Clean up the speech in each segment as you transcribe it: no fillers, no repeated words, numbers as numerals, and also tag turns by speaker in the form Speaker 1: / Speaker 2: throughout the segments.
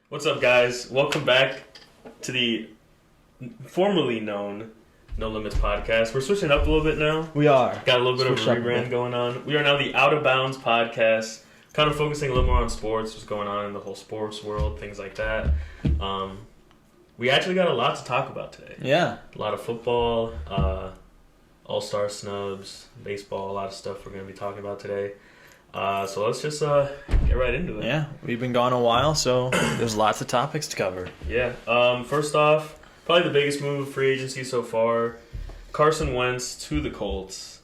Speaker 1: What's up, guys? Welcome back to the formerly known No Limits Podcast. We're switching up a little bit now.
Speaker 2: We are.
Speaker 1: Got a little bit of a rebrand going on. We are now the Outta Bounds Podcast, kind of focusing a little more on sports, what's going on in the whole sports world, things like that. We actually got a lot to talk about today.
Speaker 2: Yeah.
Speaker 1: A lot of football, all-star snubs, baseball, a lot of stuff we're going to be talking about today. So let's just get right into it.
Speaker 2: Yeah, we've been gone a while, so there's lots of topics to cover.
Speaker 1: Yeah. First off, probably the biggest move of free agency so far, Carson Wentz to the Colts.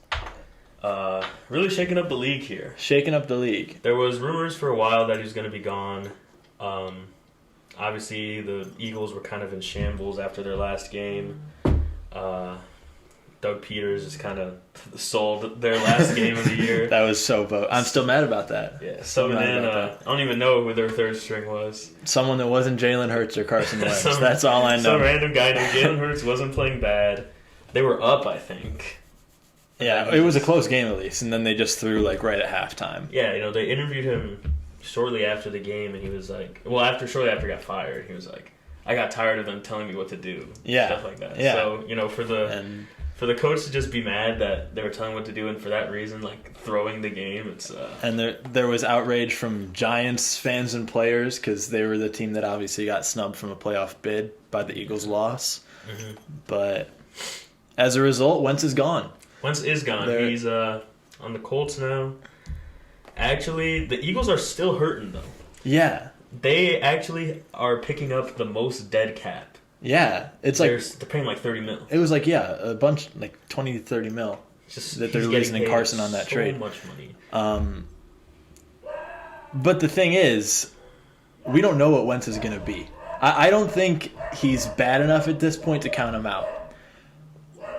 Speaker 1: Really shaking up the league here.
Speaker 2: Shaking up the league.
Speaker 1: There was rumors for a while that he was going to be gone. Obviously, the Eagles were kind of in shambles after their last game. Doug Peters just kind of sold their last game of the year.
Speaker 2: That was so I'm still mad about that.
Speaker 1: Yeah, so then I don't even know who their third string was.
Speaker 2: Someone that wasn't Jalen Hurts or Carson Wentz. That's all I know.
Speaker 1: Some random guy named Jalen Hurts wasn't playing bad. They were up, I think.
Speaker 2: Yeah, it was a close game at least, and then they just threw right at halftime.
Speaker 1: Yeah, they interviewed him shortly after the game, and he was like, shortly after he got fired, he was like, I got tired of them telling me what to do.
Speaker 2: Yeah.
Speaker 1: Stuff like that.
Speaker 2: Yeah.
Speaker 1: So, for the coach to just be mad that they were telling what to do, and for that reason, throwing the game, it's...
Speaker 2: And there was outrage from Giants fans and players because they were the team that obviously got snubbed from a playoff bid by the Eagles' loss. Mm-hmm. But as a result, Wentz is gone.
Speaker 1: Wentz is gone. He's on the Colts now. Actually, the Eagles are still hurting, though.
Speaker 2: Yeah.
Speaker 1: They actually are picking up the most dead cap.
Speaker 2: Yeah, it's
Speaker 1: they're paying $30 million.
Speaker 2: It was a bunch, 20 to 30 mil.
Speaker 1: Just
Speaker 2: that they're losing in Carson on that trade.
Speaker 1: So much money.
Speaker 2: But the thing is, we don't know what Wentz is going to be. I don't think he's bad enough at this point to count him out.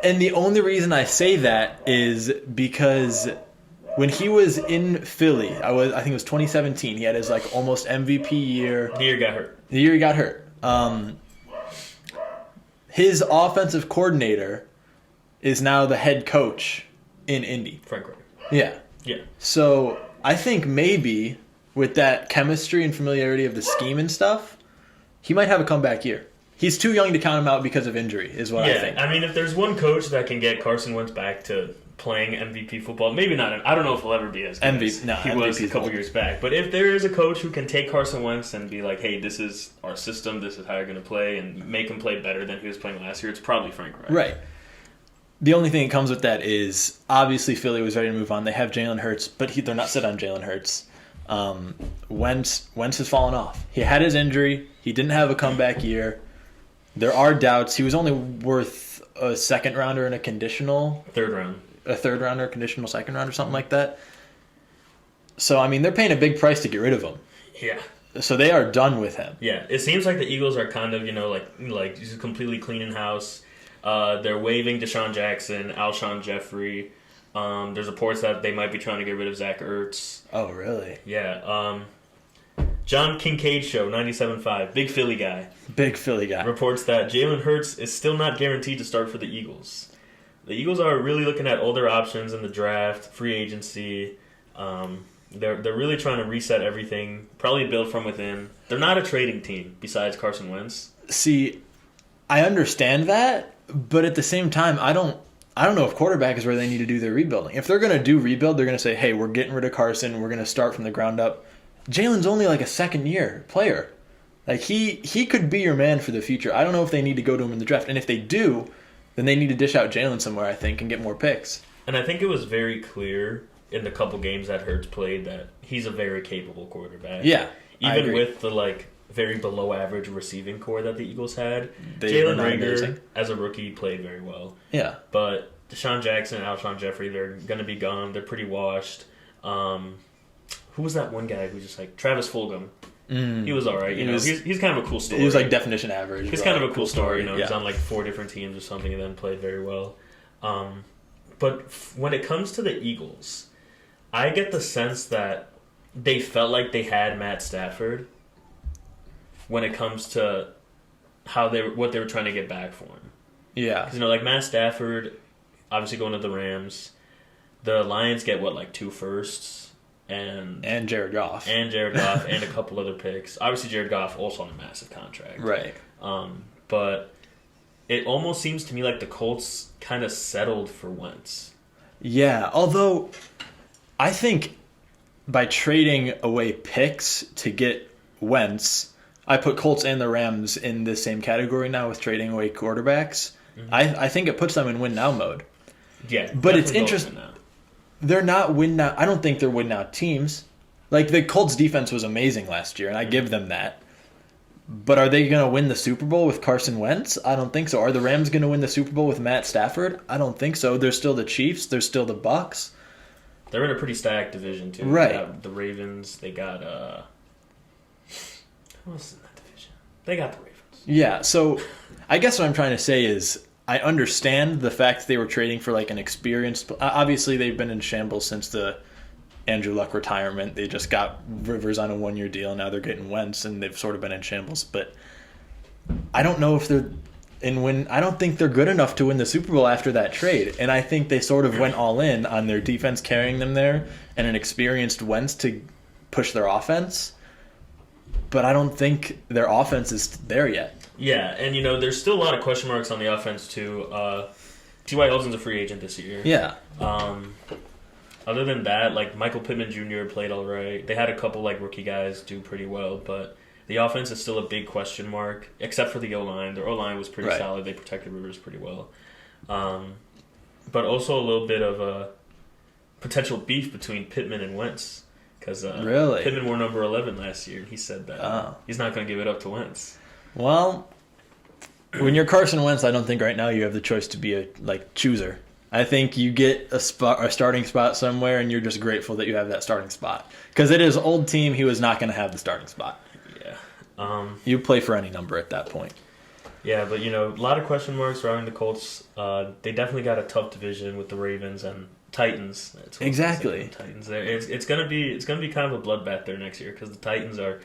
Speaker 2: And the only reason I say that is because when he was in Philly, I think it was 2017. He had his almost MVP year.
Speaker 1: The year
Speaker 2: he got hurt. His offensive coordinator is now the head coach in Indy.
Speaker 1: Frank Reich.
Speaker 2: Yeah.
Speaker 1: Yeah.
Speaker 2: So I think maybe with that chemistry and familiarity of the scheme and stuff, he might have a comeback year. He's too young to count him out because of injury, is what I think.
Speaker 1: I mean, if there's one coach that can get Carson Wentz back to playing MVP football, maybe not. I don't know if he'll ever be as good as he was a couple years back. But if there is a coach who can take Carson Wentz and be like, hey, this is our system, this is how you're going to play, and make him play better than he was playing last year, it's probably Frank Reich.
Speaker 2: Right. The only thing that comes with that is, obviously, Philly was ready to move on. They have Jalen Hurts, but they're not set on Jalen Hurts. Wentz has fallen off. He had his injury. He didn't have a comeback year. There are doubts. He was only worth a second rounder and a conditional. A third rounder, conditional second round, or something like that. So, I mean, they're paying a big price to get rid of him.
Speaker 1: Yeah.
Speaker 2: So they are done with him.
Speaker 1: Yeah. It seems like the Eagles are kind of, just completely cleaning house. They're waiving Deshaun Jackson, Alshon Jeffrey. There's reports that they might be trying to get rid of Zach Ertz.
Speaker 2: Oh, really?
Speaker 1: Yeah. John Kincaid Show, 97.5, big Philly guy. Reports that Jalen Hurts is still not guaranteed to start for the Eagles. The Eagles are really looking at older options in the draft, free agency. They're really trying to reset everything, probably build from within. They're not a trading team besides Carson Wentz.
Speaker 2: See, I understand that, but at the same time, I don't know if quarterback is where they need to do their rebuilding. If they're going to do rebuild, they're going to say, hey, we're getting rid of Carson, we're going to start from the ground up. Jalen's only a second-year player. He could be your man for the future. I don't know if they need to go to him in the draft. And if they do, then they need to dish out Jalen somewhere, I think, and get more picks.
Speaker 1: And I think it was very clear in the couple games that Hurts played that he's a very capable quarterback.
Speaker 2: Yeah,
Speaker 1: even with the very below-average receiving core that the Eagles had. Jalen Reagor, as a rookie, played very well.
Speaker 2: Yeah.
Speaker 1: But Deshaun Jackson and Alshon Jeffrey, they're going to be gone. They're pretty washed. Who was that one guy who just Travis Fulgham? He was all right. He's kind of a cool story.
Speaker 2: He was definition average.
Speaker 1: He's kind of a cool story. He's on 4 different teams or something and then played very well. But when it comes to the Eagles, I get the sense that they felt like they had Matt Stafford when it comes to what they were trying to get back for him.
Speaker 2: Yeah.
Speaker 1: Because, Matt Stafford, obviously going to the Rams. The Lions get, 2 firsts?
Speaker 2: and Jared Goff.
Speaker 1: And a couple other picks. Obviously, Jared Goff also on a massive contract.
Speaker 2: Right.
Speaker 1: But it almost seems to me like the Colts kind of settled for Wentz.
Speaker 2: Yeah, although I think by trading away picks to get Wentz, I put Colts and the Rams in the same category now with trading away quarterbacks. Mm-hmm. I think it puts them in win-now mode.
Speaker 1: Yeah,
Speaker 2: but it's interesting. They're not win-now. I don't think they're win-now teams. Like, the Colts' defense was amazing last year, and I give them that. But are they going to win the Super Bowl with Carson Wentz? I don't think so. Are the Rams going to win the Super Bowl with Matt Stafford? I don't think so. They're still the Chiefs. They're still the Bucks.
Speaker 1: They're in a pretty stacked division, too.
Speaker 2: Right.
Speaker 1: They got the Ravens. They got... who else is in that division? They got the Ravens.
Speaker 2: Yeah, so I guess what I'm trying to say is I understand the fact that they were trading for like an experienced... Obviously, they've been in shambles since the Andrew Luck retirement. They just got Rivers on a one-year deal. Now they're getting Wentz, and they've sort of been in shambles. But I don't know if they're... I don't think they're good enough to win the Super Bowl after that trade. And I think they sort of went all in on their defense carrying them there and an experienced Wentz to push their offense. But I don't think their offense is there yet.
Speaker 1: Yeah, and there's still a lot of question marks on the offense too. T.Y. Hilton's a free agent this year.
Speaker 2: Yeah.
Speaker 1: Other than that, like Michael Pittman Jr. played all right. They had a couple like rookie guys do pretty well, but the offense is still a big question mark, except for the O-line. Their O-line was pretty solid. They protected Rivers pretty well. But also a little bit of a potential beef between Pittman and Wentz. Because
Speaker 2: really?
Speaker 1: Pittman wore number 11 last year, and he said that he's not going to give it up to Wentz.
Speaker 2: Well, when you're Carson Wentz, I don't think right now you have the choice to be a chooser. I think you get a starting spot somewhere, and you're just grateful that you have that starting spot. Because it is old team, he was not going to have the starting spot.
Speaker 1: Yeah.
Speaker 2: You play for any number at that point.
Speaker 1: Yeah, but a lot of question marks surrounding the Colts. They definitely got a tough division with the Ravens and Titans. That's what
Speaker 2: exactly.
Speaker 1: Titans. It's gonna be kind of a bloodbath there next year because the Titans are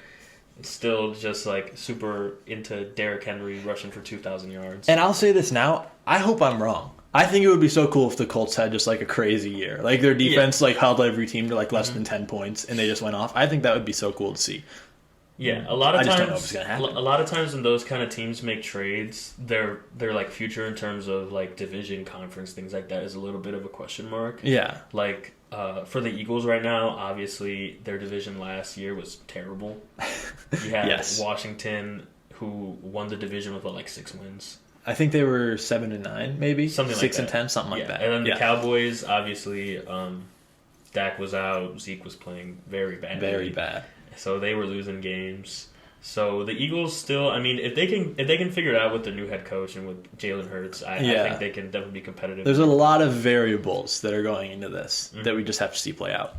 Speaker 1: still just like super into Derrick Henry rushing for 2,000 yards.
Speaker 2: And I'll say this now: I hope I'm wrong. I think it would be so cool if the Colts had just like a crazy year, like their defense held every team to like less than 10 points, and they just went off. I think that would be so cool to see.
Speaker 1: Yeah, a lot of
Speaker 2: I just
Speaker 1: times,
Speaker 2: don't know if it's gonna happen.
Speaker 1: A lot of times when those kind of teams make trades, their like future in terms of like division, conference, things like that is a little bit of a question mark.
Speaker 2: Yeah,
Speaker 1: like for the Eagles right now, obviously their division last year was terrible. You had Washington, who won the division with like 6 wins.
Speaker 2: I think they were 7-9, maybe
Speaker 1: something like
Speaker 2: 6-10, something like that.
Speaker 1: And then the Cowboys, obviously, Dak was out, Zeke was playing very badly.
Speaker 2: Very bad.
Speaker 1: So they were losing games. So the Eagles still, I mean, if they can figure it out with their new head coach and with Jalen Hurts, I think they can definitely be competitive.
Speaker 2: There's a lot of variables that are going into this that we just have to see play out.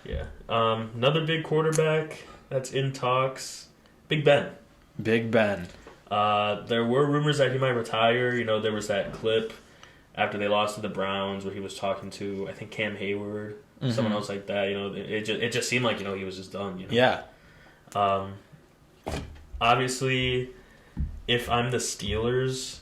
Speaker 1: Yeah. Another big quarterback that's in talks, Big Ben.
Speaker 2: Big Ben.
Speaker 1: There were rumors that he might retire. There was that clip after they lost to the Browns where he was talking to, I think, Cam Hayward, someone else like that. It just seemed like, he was just done.
Speaker 2: Yeah.
Speaker 1: Obviously, if I'm the Steelers,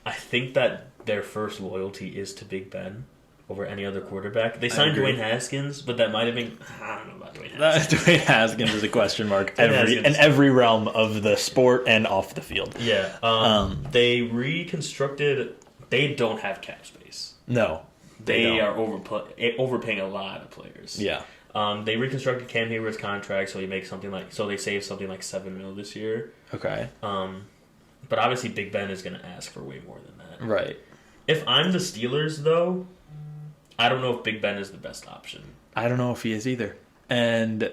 Speaker 1: I think that their first loyalty is to Big Ben over any other quarterback. They signed Dwayne Haskins, but that might have been... I don't know about Dwayne Haskins.
Speaker 2: Dwayne Haskins is a question mark in every realm of the sport and off the field.
Speaker 1: Yeah. They reconstructed... They don't have cap space.
Speaker 2: No.
Speaker 1: They are overpaying a lot of players.
Speaker 2: Yeah.
Speaker 1: They reconstructed Cam Hayward's contract, so they save something like $7 million this year.
Speaker 2: Okay.
Speaker 1: But obviously Big Ben is going to ask for way more than that.
Speaker 2: Right.
Speaker 1: If I'm the Steelers, though, I don't know if Big Ben is the best option.
Speaker 2: I don't know if he is either. And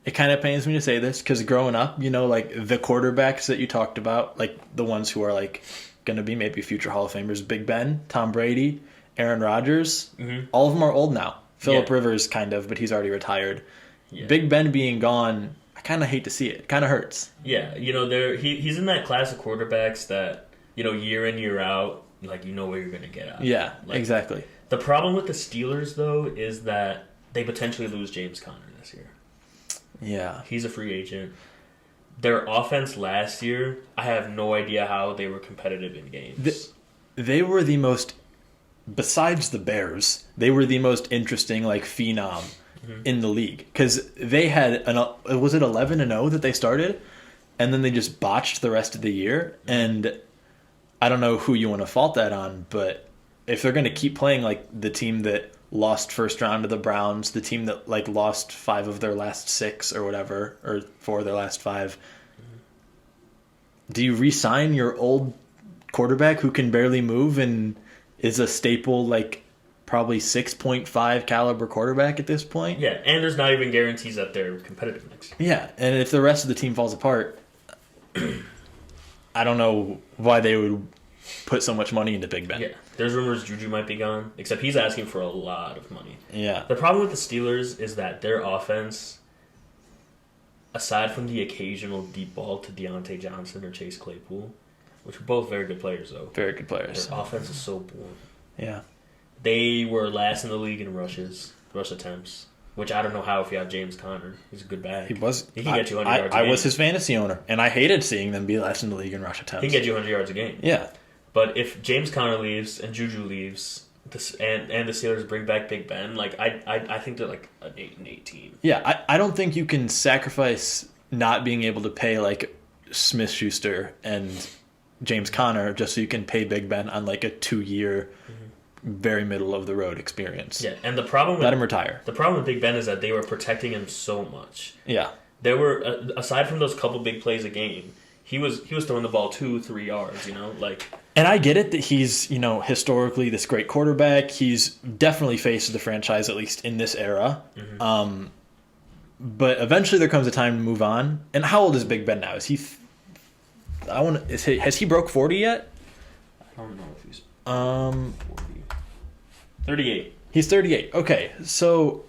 Speaker 2: it kind of pains me to say this because growing up, like the quarterbacks that you talked about, like the ones who are like going to be maybe future Hall of Famers, Big Ben, Tom Brady, Aaron Rodgers, all of them are old now. Phillip Rivers kind of, but he's already retired. Yeah. Big Ben being gone, I kind of hate to see it. It kind of hurts.
Speaker 1: Yeah, he's in that class of quarterbacks that, year in, year out, like where you're going to get out.
Speaker 2: Yeah, exactly.
Speaker 1: The problem with the Steelers, though, is that they potentially lose James Conner this year.
Speaker 2: Yeah.
Speaker 1: He's a free agent. Their offense last year, I have no idea how they were competitive in games.
Speaker 2: They were the most... Besides the Bears, they were the most interesting, like, phenom in the league. Because they had, was it 11-0 that they started? And then they just botched the rest of the year. And I don't know who you want to fault that on, but if they're going to keep playing like the team that lost first round to the Browns, the team that like lost 5 of their last 6 or whatever, or 4 of their last 5, do you re-sign your old quarterback who can barely move and is a staple, like probably 6.5 caliber quarterback at this point?
Speaker 1: Yeah, and there's not even guarantees that they're competitive next year.
Speaker 2: Yeah, and if the rest of the team falls apart, I don't know why they would put so much money into Big Ben.
Speaker 1: Yeah, there's rumors Juju might be gone, except he's asking for a lot of money.
Speaker 2: Yeah.
Speaker 1: The problem with the Steelers is that their offense, aside from the occasional deep ball to Deontay Johnson or Chase Claypool, which are both very good players, though.
Speaker 2: Very good players.
Speaker 1: Their offense is so boring.
Speaker 2: Yeah.
Speaker 1: They were last in the league in rush attempts, which I don't know how if you have James Conner. He's a good back.
Speaker 2: He was.
Speaker 1: He can get you 100 yards a game.
Speaker 2: I was his fantasy owner, and I hated seeing them be last in the league in rush attempts.
Speaker 1: He can get you 100 yards a game.
Speaker 2: Yeah.
Speaker 1: But if James Conner leaves and Juju leaves, and the Steelers bring back Big Ben, like I think they're like an 8-8 team.
Speaker 2: Yeah, I don't think you can sacrifice not being able to pay like Smith-Schuster and James Conner just so you can pay Big Ben on like a 2-year, very middle of the road experience.
Speaker 1: Yeah, and the problem
Speaker 2: let him retire.
Speaker 1: The problem with Big Ben is that they were protecting him so much.
Speaker 2: Yeah,
Speaker 1: there were aside from those couple big plays a game, he was throwing the ball 2-3 yards. like.
Speaker 2: And I get it that he's historically this great quarterback. He's definitely face of the franchise, at least in this era. But eventually there comes a time to move on. And how old is Big Ben now? Is he? Has he broke 40 yet?
Speaker 1: I don't know if he's 40. 38.
Speaker 2: He's 38. Okay, so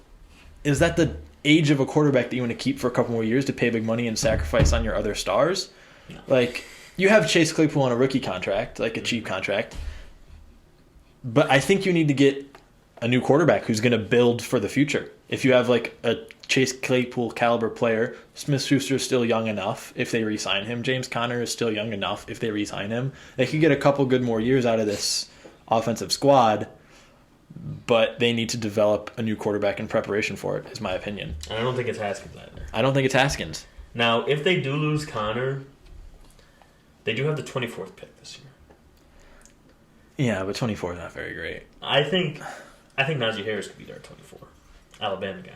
Speaker 2: is that the age of a quarterback that you want to keep for a couple more years to pay big money and sacrifice on your other stars?
Speaker 1: No.
Speaker 2: Like, you have Chase Claypool on a rookie contract, like a cheap contract. But I think you need to get a new quarterback who's going to build for the future. If you have like a Chase Claypool caliber player, Smith-Schuster is still young enough if they re-sign him. James Conner is still young enough if they re-sign him. They could get a couple good more years out of this offensive squad, but they need to develop a new quarterback in preparation for it, is my opinion.
Speaker 1: And I don't think it's Haskins either.
Speaker 2: I don't think it's Haskins.
Speaker 1: Now, if they do lose Conner, they do have the 24th pick this year.
Speaker 2: Yeah, but 24 is not very great.
Speaker 1: I think Najee Harris could be there at 24. Alabama guy.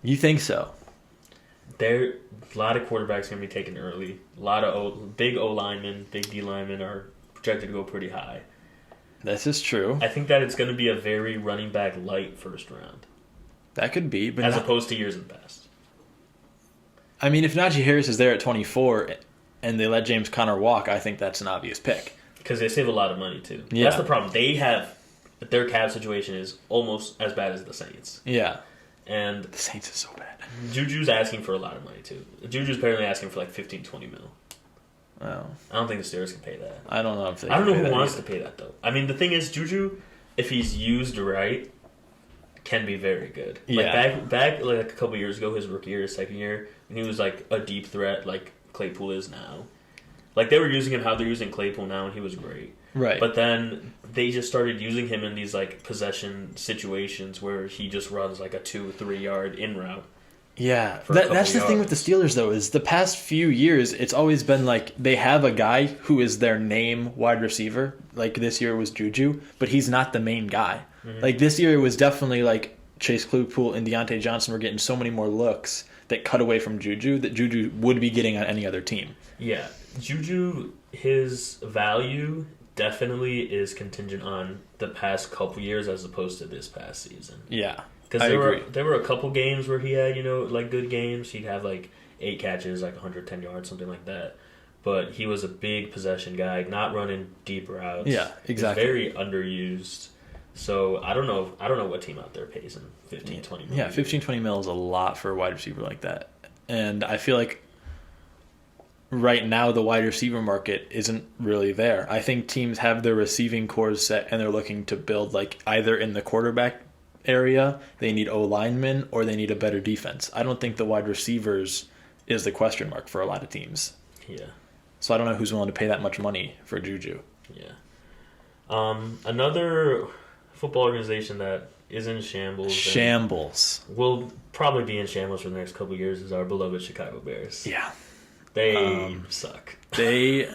Speaker 2: You think so?
Speaker 1: A lot of quarterbacks going to be taken early. A lot of big O linemen, big D linemen are projected to go pretty high.
Speaker 2: This is true.
Speaker 1: I think that it's going to be a very running back light first round.
Speaker 2: That could be, but
Speaker 1: as opposed to years in the past.
Speaker 2: I mean, if Najee Harris is there at 24 and they let James Conner walk, I think that's an obvious pick.
Speaker 1: Because they save a lot of money, too.
Speaker 2: Yeah.
Speaker 1: That's the problem. Their cap situation is almost as bad as the Saints.
Speaker 2: Yeah.
Speaker 1: And
Speaker 2: the Saints is so bad.
Speaker 1: Juju's asking for a lot of money, too. Juju's apparently asking for like $15-20 mil.
Speaker 2: Oh.
Speaker 1: I don't think the Steelers can pay that.
Speaker 2: I don't know if they
Speaker 1: I don't know who wants to pay that, though. I mean, the thing is, Juju, if he's used right, can be very good.
Speaker 2: Yeah.
Speaker 1: Like back like a couple years ago, his rookie year, his second year, and he was like a deep threat like Claypool is now. Like they were using him how they're using Claypool now, and he was great.
Speaker 2: Right.
Speaker 1: But then they just started using him in these like possession situations where he just runs like a 2-3 yard in route.
Speaker 2: Yeah, that's the thing with the Steelers, though, is the past few years, it's always been like they have a guy who is their name wide receiver. Like this year it was Juju, but he's not the main guy. Mm-hmm. Like this year it was definitely like Chase Claypool and Deontay Johnson were getting so many more looks that cut away from Juju that Juju would be getting on any other team.
Speaker 1: Yeah, Juju, his value definitely is contingent on the past couple years as opposed to this past season.
Speaker 2: Yeah.
Speaker 1: Because there were a couple games where he had, like good games. He'd have like 8 catches, like 110 yards, something like that. But he was a big possession guy, not running deep routes.
Speaker 2: Yeah, exactly.
Speaker 1: Very underused. So I don't know what team out there pays him $15-20 million.
Speaker 2: Yeah, $15-20 million is a lot for a wide receiver like that. And I feel like right now the wide receiver market isn't really there. I think teams have their receiving cores set and they're looking to build like either in the quarterback area, they need O-linemen, or they need a better defense. I don't think the wide receivers is the question mark for a lot of teams.
Speaker 1: Yeah.
Speaker 2: So I don't know who's willing to pay that much money for Juju.
Speaker 1: Yeah. Another football organization that is in shambles.
Speaker 2: Shambles.
Speaker 1: Will probably be in shambles for the next couple of years as our beloved Chicago Bears.
Speaker 2: Yeah.
Speaker 1: They suck.
Speaker 2: They're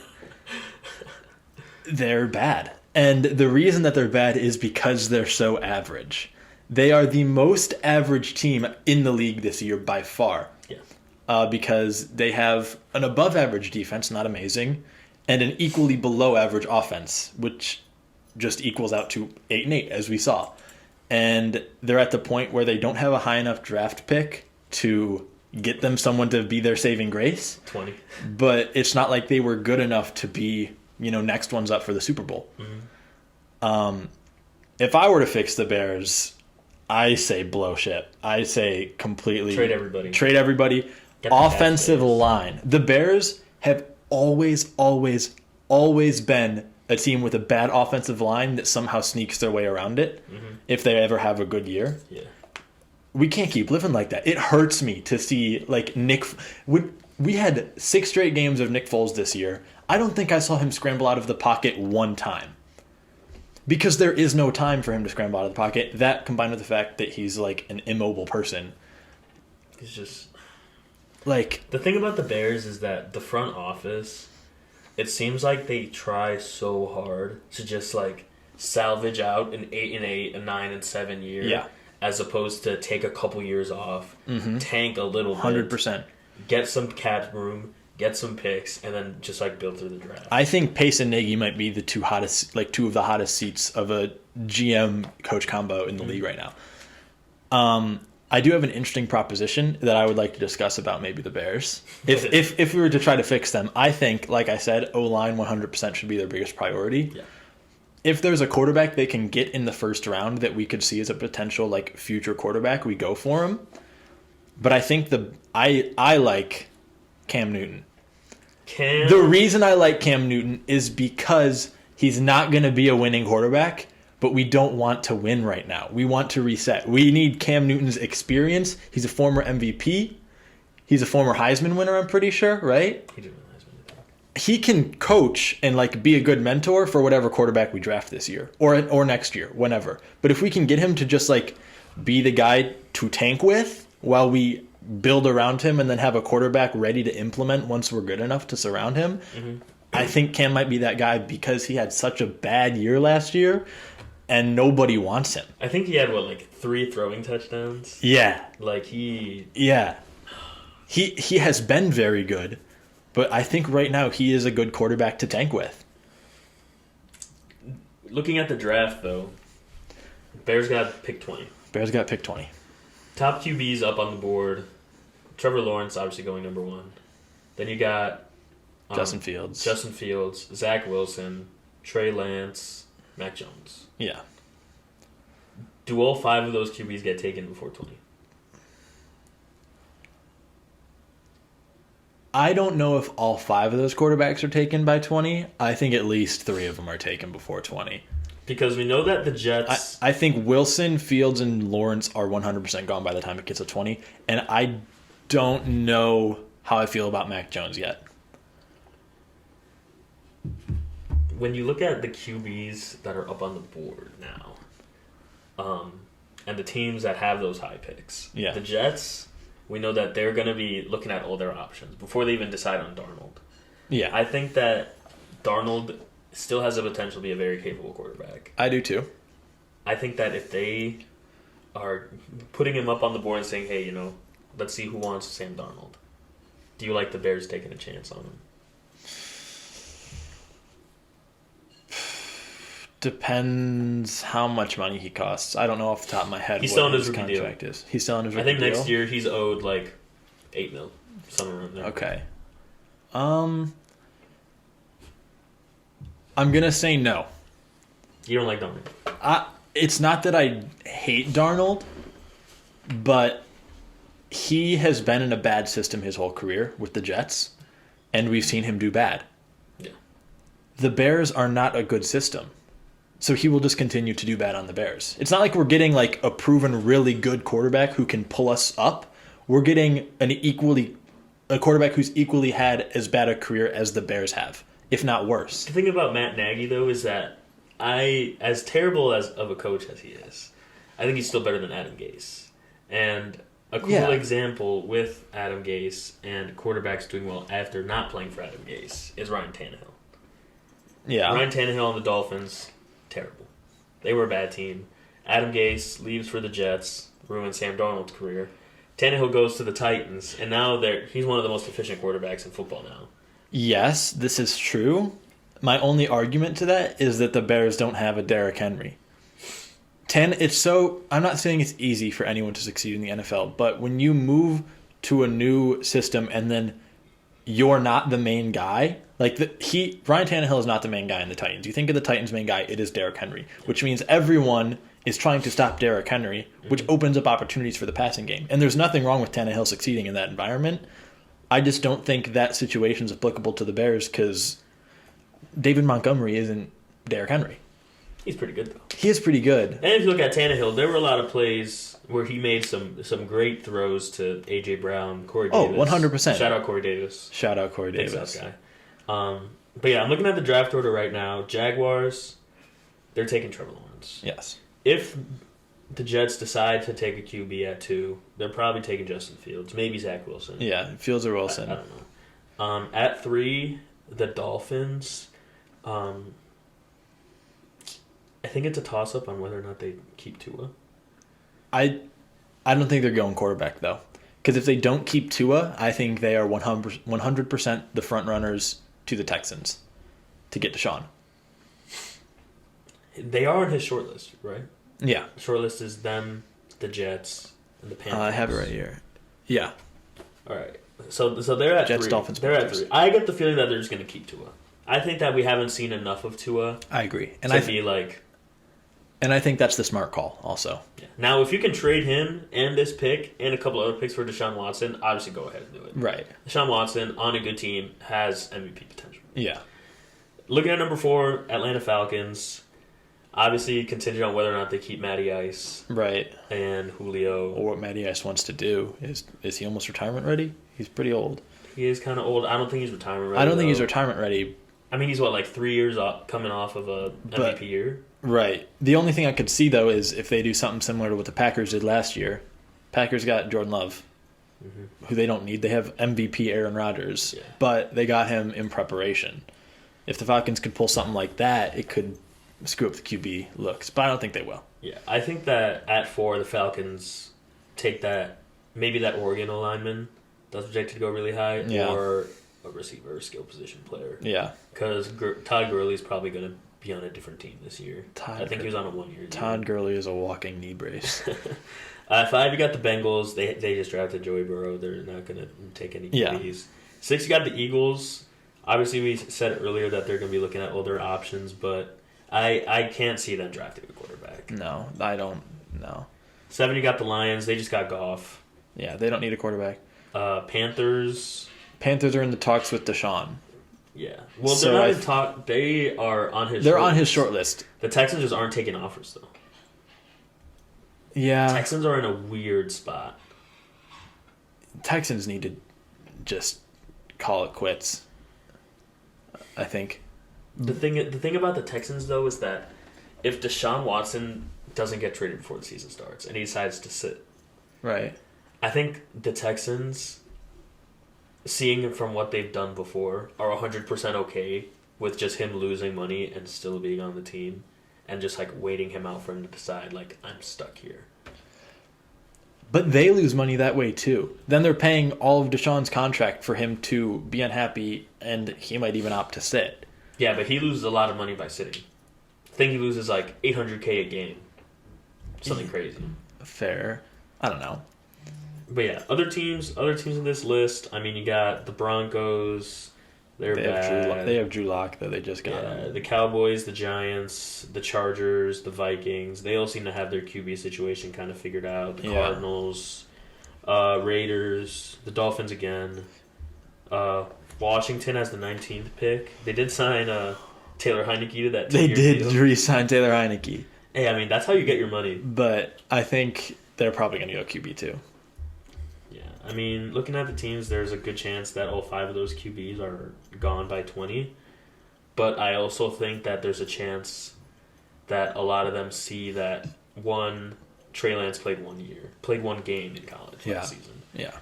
Speaker 2: bad. And the reason that they're bad is because they're so average. They are the most average team in the league this year by far.
Speaker 1: Yeah.
Speaker 2: Because they have an above average defense, not amazing, and an equally below average offense, which just equals out to 8-8, as we saw. And they're at the point where they don't have a high enough draft pick to get them someone to be their saving grace.
Speaker 1: 20.
Speaker 2: But it's not like they were good enough to be, next ones up for the Super Bowl. Mm-hmm. If I were to fix the Bears, I say blow shit. I say completely
Speaker 1: trade everybody.
Speaker 2: Offensive line. The Bears have always been a team with a bad offensive line that somehow sneaks their way around it if they ever have a good year.
Speaker 1: Yeah.
Speaker 2: We can't keep living like that. It hurts me to see we had 6 straight games of Nick Foles this year. I don't think I saw him scramble out of the pocket one time. Because there is no time for him to scramble out of the pocket. That combined with the fact that he's like an immobile person.
Speaker 1: He's just
Speaker 2: like
Speaker 1: the thing about the Bears is that the front office, it seems like they try so hard to just like salvage out an 8-8, a 9-7 year.
Speaker 2: Yeah.
Speaker 1: As opposed to take a couple years off, tank a little bit,
Speaker 2: 100%,
Speaker 1: get some cap room, get some picks, and then just like build through the draft.
Speaker 2: I think Pace and Nagy might be the two of the hottest seats of a GM coach combo in the league right now. I do have an interesting proposition that I would like to discuss about maybe the Bears. If we were to try to fix them, I think, like I said, O-line 100% should be their biggest priority.
Speaker 1: Yeah.
Speaker 2: If there's a quarterback they can get in the first round that we could see as a potential like future quarterback, we go for him. But I think I like Cam Newton. The reason I like Cam Newton is because he's not going to be a winning quarterback, but we don't want to win right now. We want to reset. We need Cam Newton's experience. He's a former MVP. He's a former Heisman winner, I'm pretty sure, right?
Speaker 1: He did win Heisman.
Speaker 2: He can coach and like be a good mentor for whatever quarterback we draft this year or next year, whenever. But if we can get him to just like be the guy to tank with while we build around him and then have a quarterback ready to implement once we're good enough to surround him, I think Cam might be that guy because he had such a bad year last year and nobody wants him.
Speaker 1: I think he had 3 throwing touchdowns.
Speaker 2: Yeah.
Speaker 1: Yeah.
Speaker 2: He has been very good. But I think right now he is a good quarterback to tank with.
Speaker 1: Looking at the draft, though, Bears got pick 20.
Speaker 2: Top
Speaker 1: QBs up on the board. Trevor Lawrence, obviously, going number 1. Then you got
Speaker 2: Justin Fields,
Speaker 1: Zach Wilson, Trey Lance, Mac Jones.
Speaker 2: Yeah.
Speaker 1: Do all 5 of those QBs get taken before 20?
Speaker 2: I don't know if all 5 of those quarterbacks are taken by 20. I think at least 3 of them are taken before 20.
Speaker 1: Because we know that the Jets...
Speaker 2: I think Wilson, Fields, and Lawrence are 100% gone by the time it gets to 20. And I don't know how I feel about Mac Jones yet.
Speaker 1: When you look at the QBs that are up on the board now, and the teams that have those high picks, the Jets... We know that they're going to be looking at all their options before they even decide on Darnold.
Speaker 2: Yeah.
Speaker 1: I think that Darnold still has the potential to be a very capable quarterback.
Speaker 2: I do too.
Speaker 1: I think that if they are putting him up on the board and saying, hey, let's see who wants Sam Darnold. Do you like the Bears taking a chance on him?
Speaker 2: Depends how much money he costs. I don't know off the top of my head
Speaker 1: he's still
Speaker 2: what
Speaker 1: on his
Speaker 2: rookie
Speaker 1: contract
Speaker 2: is. He's still on his rookie deal?
Speaker 1: I think next year he's owed $8 million, somewhere around there.
Speaker 2: Okay. I'm going to say no.
Speaker 1: You don't like Darnold?
Speaker 2: It's not that I hate Darnold, but he has been in a bad system his whole career with the Jets, and we've seen him do bad.
Speaker 1: Yeah.
Speaker 2: The Bears are not a good system. So he will just continue to do bad on the Bears. It's not like we're getting a proven really good quarterback who can pull us up. We're getting a quarterback who's equally had as bad a career as the Bears have, if not worse.
Speaker 1: The thing about Matt Nagy, though, is that as terrible of a coach as he is, I think he's still better than Adam Gase. And a cool example with Adam Gase and quarterbacks doing well after not playing for Adam Gase is Ryan Tannehill.
Speaker 2: Yeah.
Speaker 1: Ryan Tannehill and the Dolphins, terrible. They were a bad team. Adam Gase leaves for the Jets, ruined Sam Darnold's career. Tannehill goes to the Titans, and now he's one of the most efficient quarterbacks in football now.
Speaker 2: Yes, this is true. My only argument to that is that the Bears don't have a Derrick Henry. I'm not saying it's easy for anyone to succeed in the NFL, but when you move to a new system and then you're not the main guy, Ryan Tannehill is not the main guy in the Titans. You think of the Titans' main guy, it is Derrick Henry, which means everyone is trying to stop Derrick Henry, which opens up opportunities for the passing game. And there's nothing wrong with Tannehill succeeding in that environment. I just don't think that situation is applicable to the Bears because David Montgomery isn't Derrick Henry.
Speaker 1: He's pretty good, though.
Speaker 2: He is pretty good.
Speaker 1: And if you look at Tannehill, there were a lot of plays where he made some great throws to A.J. Brown, Corey Davis.
Speaker 2: Oh, 100%.
Speaker 1: Shout out Corey Davis.
Speaker 2: Shout out Corey Davis.
Speaker 1: Guy. But yeah, I'm looking at the draft order right now. Jaguars, they're taking Trevor Lawrence.
Speaker 2: Yes.
Speaker 1: If the Jets decide to take a QB at 2, they're probably taking Justin Fields, maybe Zach Wilson.
Speaker 2: Yeah, Fields or Wilson.
Speaker 1: I don't know. At 3, the Dolphins. I think it's a toss-up on whether or not they keep Tua.
Speaker 2: I don't think they're going quarterback, though. Because if they don't keep Tua, I think they are 100% the front runners to the Texans to get Deshaun.
Speaker 1: They are on his short list, right?
Speaker 2: Yeah.
Speaker 1: Short list is them, the Jets, and the Panthers.
Speaker 2: I have it right here. Yeah.
Speaker 1: All right. So they're at
Speaker 2: Jets,
Speaker 1: 3.
Speaker 2: Dolphins,
Speaker 1: they're
Speaker 2: Panthers.
Speaker 1: at 3. I get the feeling that they're just going to keep Tua. I think that we haven't seen enough of Tua.
Speaker 2: I agree. And
Speaker 1: to be like...
Speaker 2: And I think that's the smart call also.
Speaker 1: Yeah. Now, if you can trade him and this pick and a couple other picks for Deshaun Watson, obviously go ahead and do it.
Speaker 2: Right.
Speaker 1: Deshaun Watson, on a good team, has MVP potential.
Speaker 2: Yeah.
Speaker 1: Looking at number 4, Atlanta Falcons. Obviously, contingent on whether or not they keep Matty Ice.
Speaker 2: Right.
Speaker 1: And Julio.
Speaker 2: Or what Matty Ice wants to do. Is he almost retirement ready? He's pretty old.
Speaker 1: He is kind of old. I don't think he's retirement ready.
Speaker 2: I don't think he's retirement ready.
Speaker 1: I mean, he's 3 years coming off of a MVP year?
Speaker 2: Right. The only thing I could see, though, is if they do something similar to what the Packers did last year. Packers got Jordan Love, who they don't need. They have MVP Aaron Rodgers, but they got him in preparation. If the Falcons could pull something like that, it could screw up the QB looks, but I don't think they will.
Speaker 1: Yeah, I think that at 4, the Falcons take maybe that Oregon lineman that's projected to go really high, or a receiver, skill position player.
Speaker 2: Yeah.
Speaker 1: Because Todd Gurley is probably going to be on a different team this year. I think he was on a 1-year deal.
Speaker 2: Todd Gurley is a walking knee brace.
Speaker 1: 5, you got the Bengals. They just drafted Joey Burrow. They're not going to take any QBs.
Speaker 2: Yeah.
Speaker 1: 6, you got the Eagles. Obviously, we said earlier that they're going to be looking at older options, but I can't see them drafting a quarterback.
Speaker 2: No, I don't. No.
Speaker 1: 7, you got the Lions. They just got Goff.
Speaker 2: Yeah, they don't need a quarterback.
Speaker 1: Panthers.
Speaker 2: Panthers are in the talks with Deshaun.
Speaker 1: Yeah. Well, they're not in talk. They are on his.
Speaker 2: They're on his short list.
Speaker 1: The Texans just aren't taking offers though.
Speaker 2: Yeah.
Speaker 1: Texans are in a weird spot.
Speaker 2: Texans need to just call it quits. I think.
Speaker 1: The thing about the Texans though is that if Deshaun Watson doesn't get traded before the season starts and he decides to sit,
Speaker 2: right?
Speaker 1: I think the Texans, seeing it from what they've done before, are 100% okay with just him losing money and still being on the team and just waiting him out for him to decide I'm stuck here.
Speaker 2: But they lose money that way too. Then they're paying all of Deshaun's contract for him to be unhappy, and he might even opt to sit.
Speaker 1: Yeah, but he loses a lot of money by sitting. I think he loses $800K a game. Something crazy.
Speaker 2: Fair. I don't know.
Speaker 1: But yeah, other teams in this list. I mean, you got the Broncos. They
Speaker 2: have Drew Lock, though. They just got him.
Speaker 1: The Cowboys, the Giants, the Chargers, the Vikings. They all seem to have their QB situation kind of figured out. The Cardinals, Raiders, the Dolphins again. Washington has the 19th pick. They did sign Taylor Heineke to that 2-year
Speaker 2: They did
Speaker 1: deal.
Speaker 2: re-sign Taylor Heineke.
Speaker 1: Hey, I mean, that's how you get your money.
Speaker 2: But I think they're probably going to go QB too.
Speaker 1: Yeah, I mean, looking at the teams, there's a good chance that all 5 of those QBs are gone by 20. But I also think that there's a chance that a lot of them see that, one, Trey Lance played 1 game in college last season.
Speaker 2: Yeah.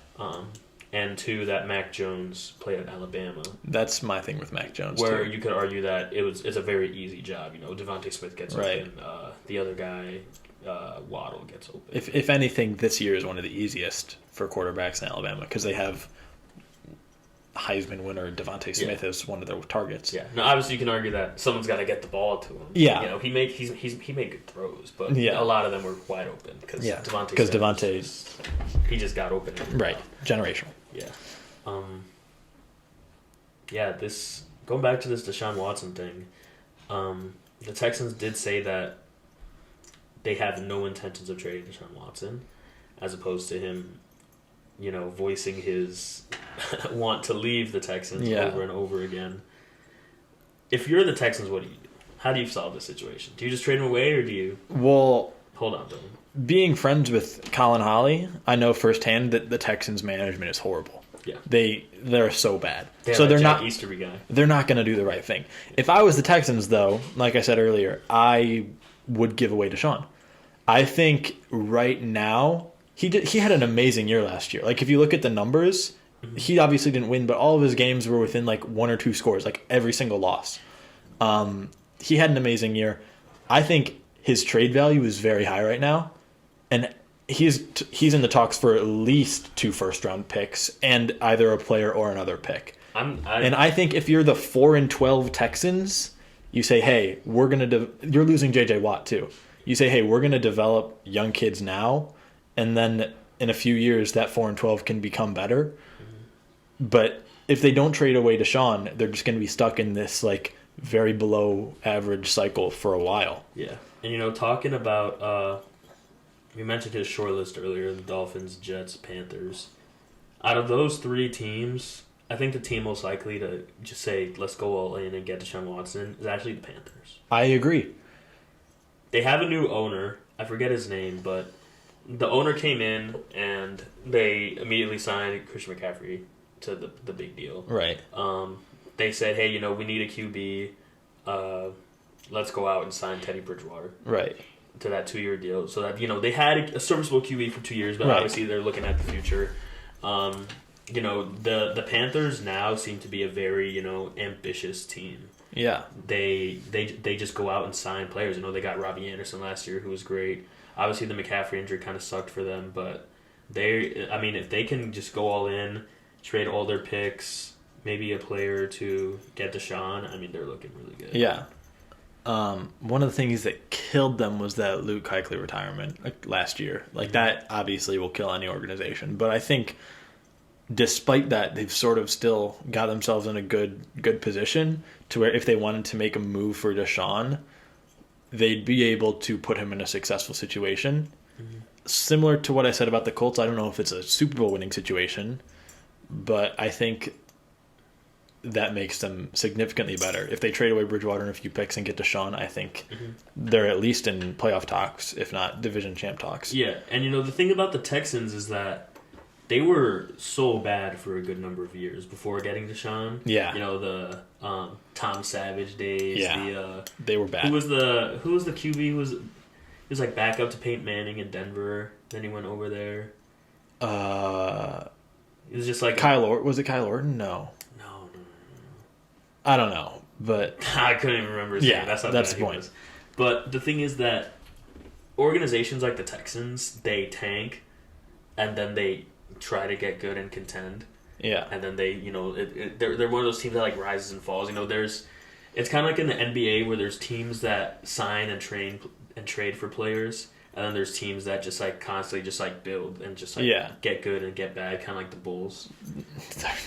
Speaker 1: And 2, that Mac Jones played at Alabama.
Speaker 2: That's my thing with Mac Jones,
Speaker 1: where
Speaker 2: too.
Speaker 1: You could argue that it's a very easy job. Devontae Smith gets open. The other guy, Waddle, gets open.
Speaker 2: If anything, this year is one of the easiest for quarterbacks in Alabama because they have Heisman winner Devontae Smith as one of their targets.
Speaker 1: Yeah. Now, obviously, you can argue that someone's got to get the ball to him.
Speaker 2: Yeah.
Speaker 1: He made good throws, but a lot of them were wide open because
Speaker 2: Devontae's
Speaker 1: he just got open.
Speaker 2: Right. Generational.
Speaker 1: Yeah. This going back to this Deshaun Watson thing, the Texans did say that they have no intentions of trading Deshaun Watson, as opposed to him, voicing his want to leave the Texans over and over again. If you're the Texans, what do you do? How do you solve this situation? Do you just trade him away, or do you?
Speaker 2: Well,
Speaker 1: hold on to him.
Speaker 2: Being friends with Colin Holly, I know firsthand that the Texans management is horrible.
Speaker 1: Yeah,
Speaker 2: they're so bad.
Speaker 1: They're not Easterby guy.
Speaker 2: They're not going to do the right thing. If I was the Texans, though, like I said earlier, I would give away Deshaun. I think right now he had an amazing year last year. Like if you look at the numbers, he obviously didn't win, but all of his games were within like 1 or 2 scores, like every single loss. He had an amazing year. I think his trade value is very high right now, and he's in the talks for at least 2 first-round picks and either a player or another pick. And I think if you're the 4-12 Texans, you say, hey, you're losing J.J. Watt too. You say, hey, we're going to develop young kids now, and then in a few years that 4-12 can become better. But if they don't trade away Deshaun, they're just going to be stuck in this like very below average cycle for a while.
Speaker 1: Yeah. And talking about we mentioned his short list earlier, the Dolphins, Jets, Panthers. Out of those 3 teams, I think the team most likely to just say, let's go all in and get Deshaun Watson is actually the Panthers.
Speaker 2: I agree.
Speaker 1: They have a new owner. I forget his name, but the owner came in and they immediately signed Christian McCaffrey to the big deal.
Speaker 2: Right.
Speaker 1: They said, hey, we need a QB. Let's go out and sign Teddy Bridgewater.
Speaker 2: Right.
Speaker 1: To that 2-year deal. So that, they had a serviceable QB for 2 years, but obviously they're looking at the future. The Panthers now seem to be a very, ambitious team.
Speaker 2: Yeah.
Speaker 1: They just go out and sign players. They got Robbie Anderson last year, who was great. Obviously, the McCaffrey injury kind of sucked for them, but if they can just go all in, trade all their picks, maybe a player or 2, get Deshaun, they're looking really good.
Speaker 2: Yeah. One of the things that killed them was that Luke Kuechly retirement last year. That obviously will kill any organization, but I think despite that, they've sort of still got themselves in a good position to where if they wanted to make a move for Deshaun, they'd be able to put him in a successful situation. Mm-hmm. Similar to what I said about the Colts, I don't know if it's a Super Bowl winning situation, but I think that makes them significantly better. If they trade away Bridgewater and a few picks and get Deshaun, I think they're at least in playoff talks, if not division champ talks.
Speaker 1: Yeah, and the thing about the Texans is that they were so bad for a good number of years before getting Deshaun.
Speaker 2: Yeah.
Speaker 1: The Tom Savage days.
Speaker 2: Yeah. They were bad.
Speaker 1: Who was the QB? He was like backup to Peyton Manning in Denver. Then he went over there. It was just like
Speaker 2: was it Kyle Orton? No.
Speaker 1: No.
Speaker 2: I don't know, but
Speaker 1: I couldn't even remember his name. That's
Speaker 2: the point.
Speaker 1: Was. But the thing is that organizations like the Texans, they tank, and then they try to get good and contend.
Speaker 2: Yeah.
Speaker 1: And then they, they're one of those teams that like rises and falls. It's kind of like in the NBA where there's teams that sign and trade for players, and then there's teams that just like constantly just like build and just like get good and get bad, kind of like the Bulls.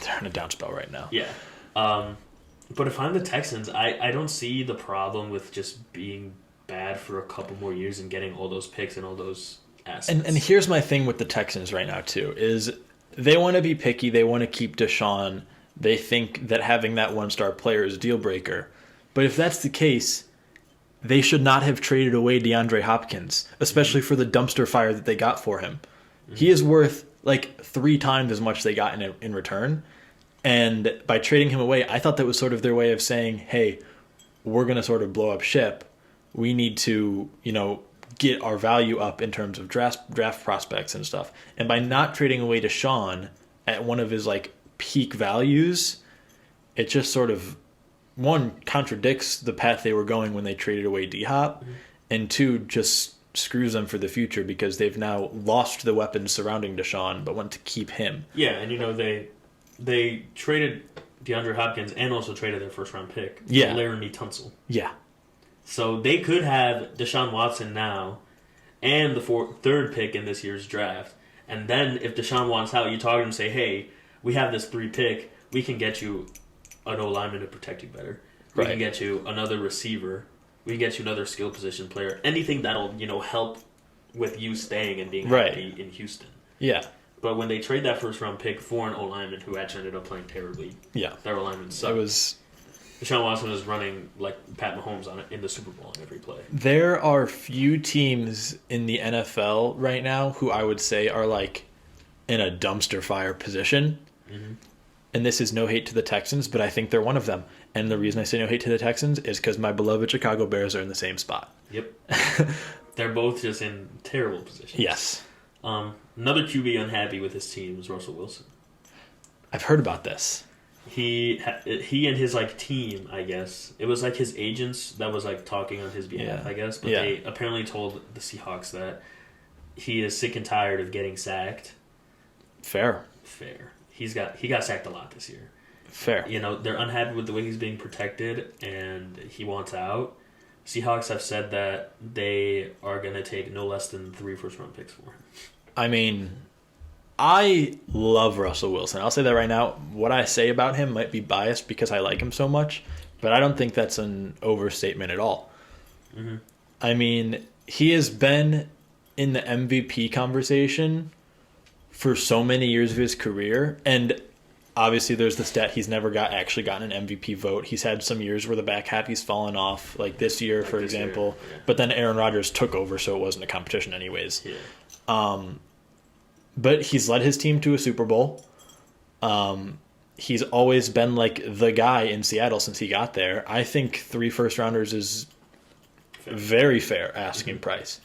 Speaker 2: They're in a down spell right now.
Speaker 1: Yeah. But if I'm the Texans, I don't see the problem with just being bad for a couple more years and getting all those picks and all those assets.
Speaker 2: And here's my thing with the Texans right now too, is they want to be picky, they want to keep Deshaun, they think that having that 1-star player is a deal breaker. But if that's the case, they should not have traded away DeAndre Hopkins, especially for the dumpster fire that they got for him. Mm-hmm. He is worth like 3 times as much they got in return. And by trading him away, I thought that was sort of their way of saying, hey, we're going to sort of blow up ship. We need to, get our value up in terms of draft prospects and stuff. And by not trading away Deshaun at one of his like peak values, it just sort of, one, contradicts the path they were going when they traded away D-Hop, and two, just screws them for the future because they've now lost the weapons surrounding Deshaun but want to keep him.
Speaker 1: Yeah, and they traded DeAndre Hopkins and also traded their first-round pick for Laramie Tunsil.
Speaker 2: Yeah.
Speaker 1: So they could have Deshaun Watson now and the third pick in this year's draft. And then if Deshaun wants out, you talk to him and say, hey, we have this 3 pick. We can get you an O-lineman to protect you better. We can get you another receiver. We can get you another skill position player. Anything that'll, help with you staying and being happy in Houston.
Speaker 2: Yeah.
Speaker 1: But when they trade that first-round pick for an O-lineman who actually ended up playing terribly, their O-lineman sucked. Deshaun Watson was running like Pat Mahomes in the Super Bowl on every play.
Speaker 2: There are few teams in the NFL right now who I would say are like in a dumpster fire position. Mm-hmm. And this is no hate to the Texans, but I think they're one of them. And the reason I say no hate to the Texans is because my beloved Chicago Bears are in the same spot.
Speaker 1: Yep. They're both just in terrible positions.
Speaker 2: Yes.
Speaker 1: Another QB unhappy with his team is Russell Wilson.
Speaker 2: I've heard about this.
Speaker 1: He and his like team, I guess. It was like his agents that was like talking on his behalf, I guess. But they apparently told the Seahawks that he is sick and tired of getting sacked.
Speaker 2: Fair.
Speaker 1: He got sacked a lot this year.
Speaker 2: Fair.
Speaker 1: They're unhappy with the way he's being protected, and he wants out. Seahawks have said that they are going to take no less than 3 first-round picks for him.
Speaker 2: I mean, I love Russell Wilson. I'll say that right now. What I say about him might be biased because I like him so much, but I don't think that's an overstatement at all. Mm-hmm. I mean, he has been in the MVP conversation for so many years of his career, and obviously there's the stat he's never actually gotten an MVP vote. He's had some years where the back half he's fallen off, like this year, for example. But then Aaron Rodgers took over, so it wasn't a competition anyways. Yeah. But he's led his team to a Super Bowl. He's always been like the guy in Seattle since he got there. I think 3 first-rounders is very fair asking price.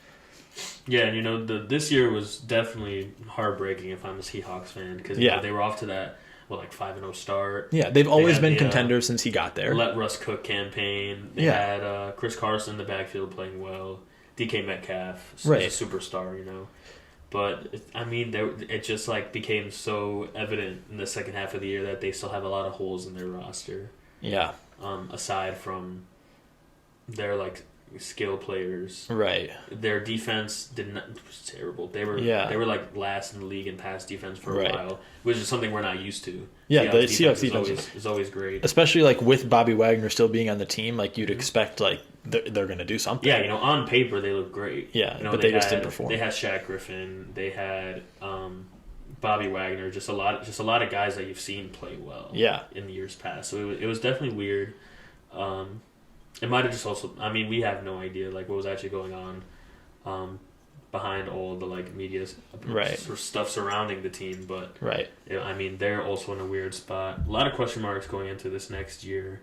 Speaker 1: Yeah, and this year was definitely heartbreaking if I'm a Seahawks fan because they were off to that 5-0 start.
Speaker 2: Yeah, they've always been contenders since he got there.
Speaker 1: Let Russ cook campaign. They had Chris Carson in the backfield playing well. DK Metcalf, a superstar, But it just became so evident in the second half of the year that they still have a lot of holes in their roster.
Speaker 2: Yeah.
Speaker 1: Aside from their skill players,
Speaker 2: right?
Speaker 1: Their defense was terrible. They were last in the league in pass defense for a while, which is something we're not used to.
Speaker 2: Yeah, the Seahawks defense
Speaker 1: is always great,
Speaker 2: especially with Bobby Wagner still being on the team. You'd expect they're going to do something.
Speaker 1: Yeah, on paper they look great.
Speaker 2: Yeah, but they just didn't perform.
Speaker 1: They had Shaq Griffin. They had Bobby Wagner. Just a lot of guys that you've seen play well.
Speaker 2: Yeah.
Speaker 1: In the years past, so it was definitely weird. It might have just also. we have no idea what was actually going on behind all the media stuff surrounding the team, but they're also in a weird spot. A lot of question marks going into this next year.